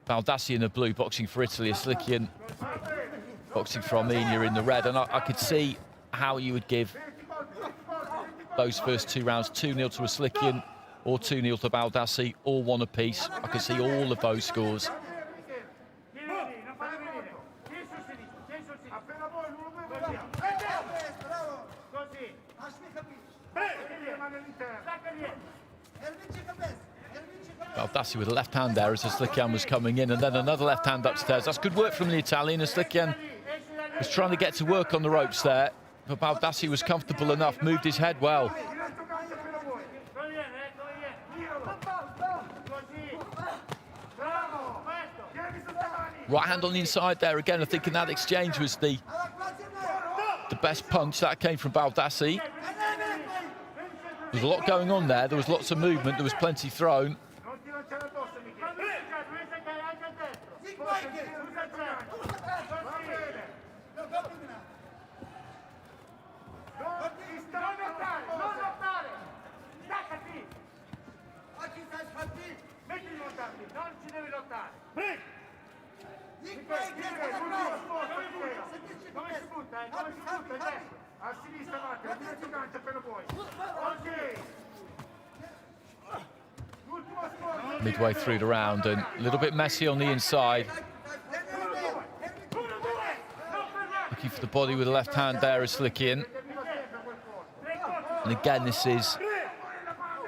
Baldassi in the blue, boxing for Italy, Slickian boxing for Armenia in the red. And I could see how you would give those first two rounds 2-0 to Slickian or 2-0 to Baldassi, all one apiece. I could see all of those scores. Baldassi with a left hand there as Slickian was coming in, and then another left hand upstairs. That's good work from the Italian. Slickian was trying to get to work on the ropes there, but Baldassi was comfortable enough, moved his head well. Right hand on the inside there again. I think in that exchange was the best punch. That came from Baldassi. There was a lot going on there. There was lots of movement. There was plenty thrown. Midway through the round and a little bit messy on the inside. Looking for the body with the left hand there is Slickian. And again, this is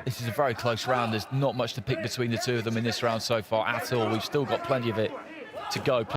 a very close round. There's not much to pick between the two of them in this round so far at all. We've still got plenty of it to go.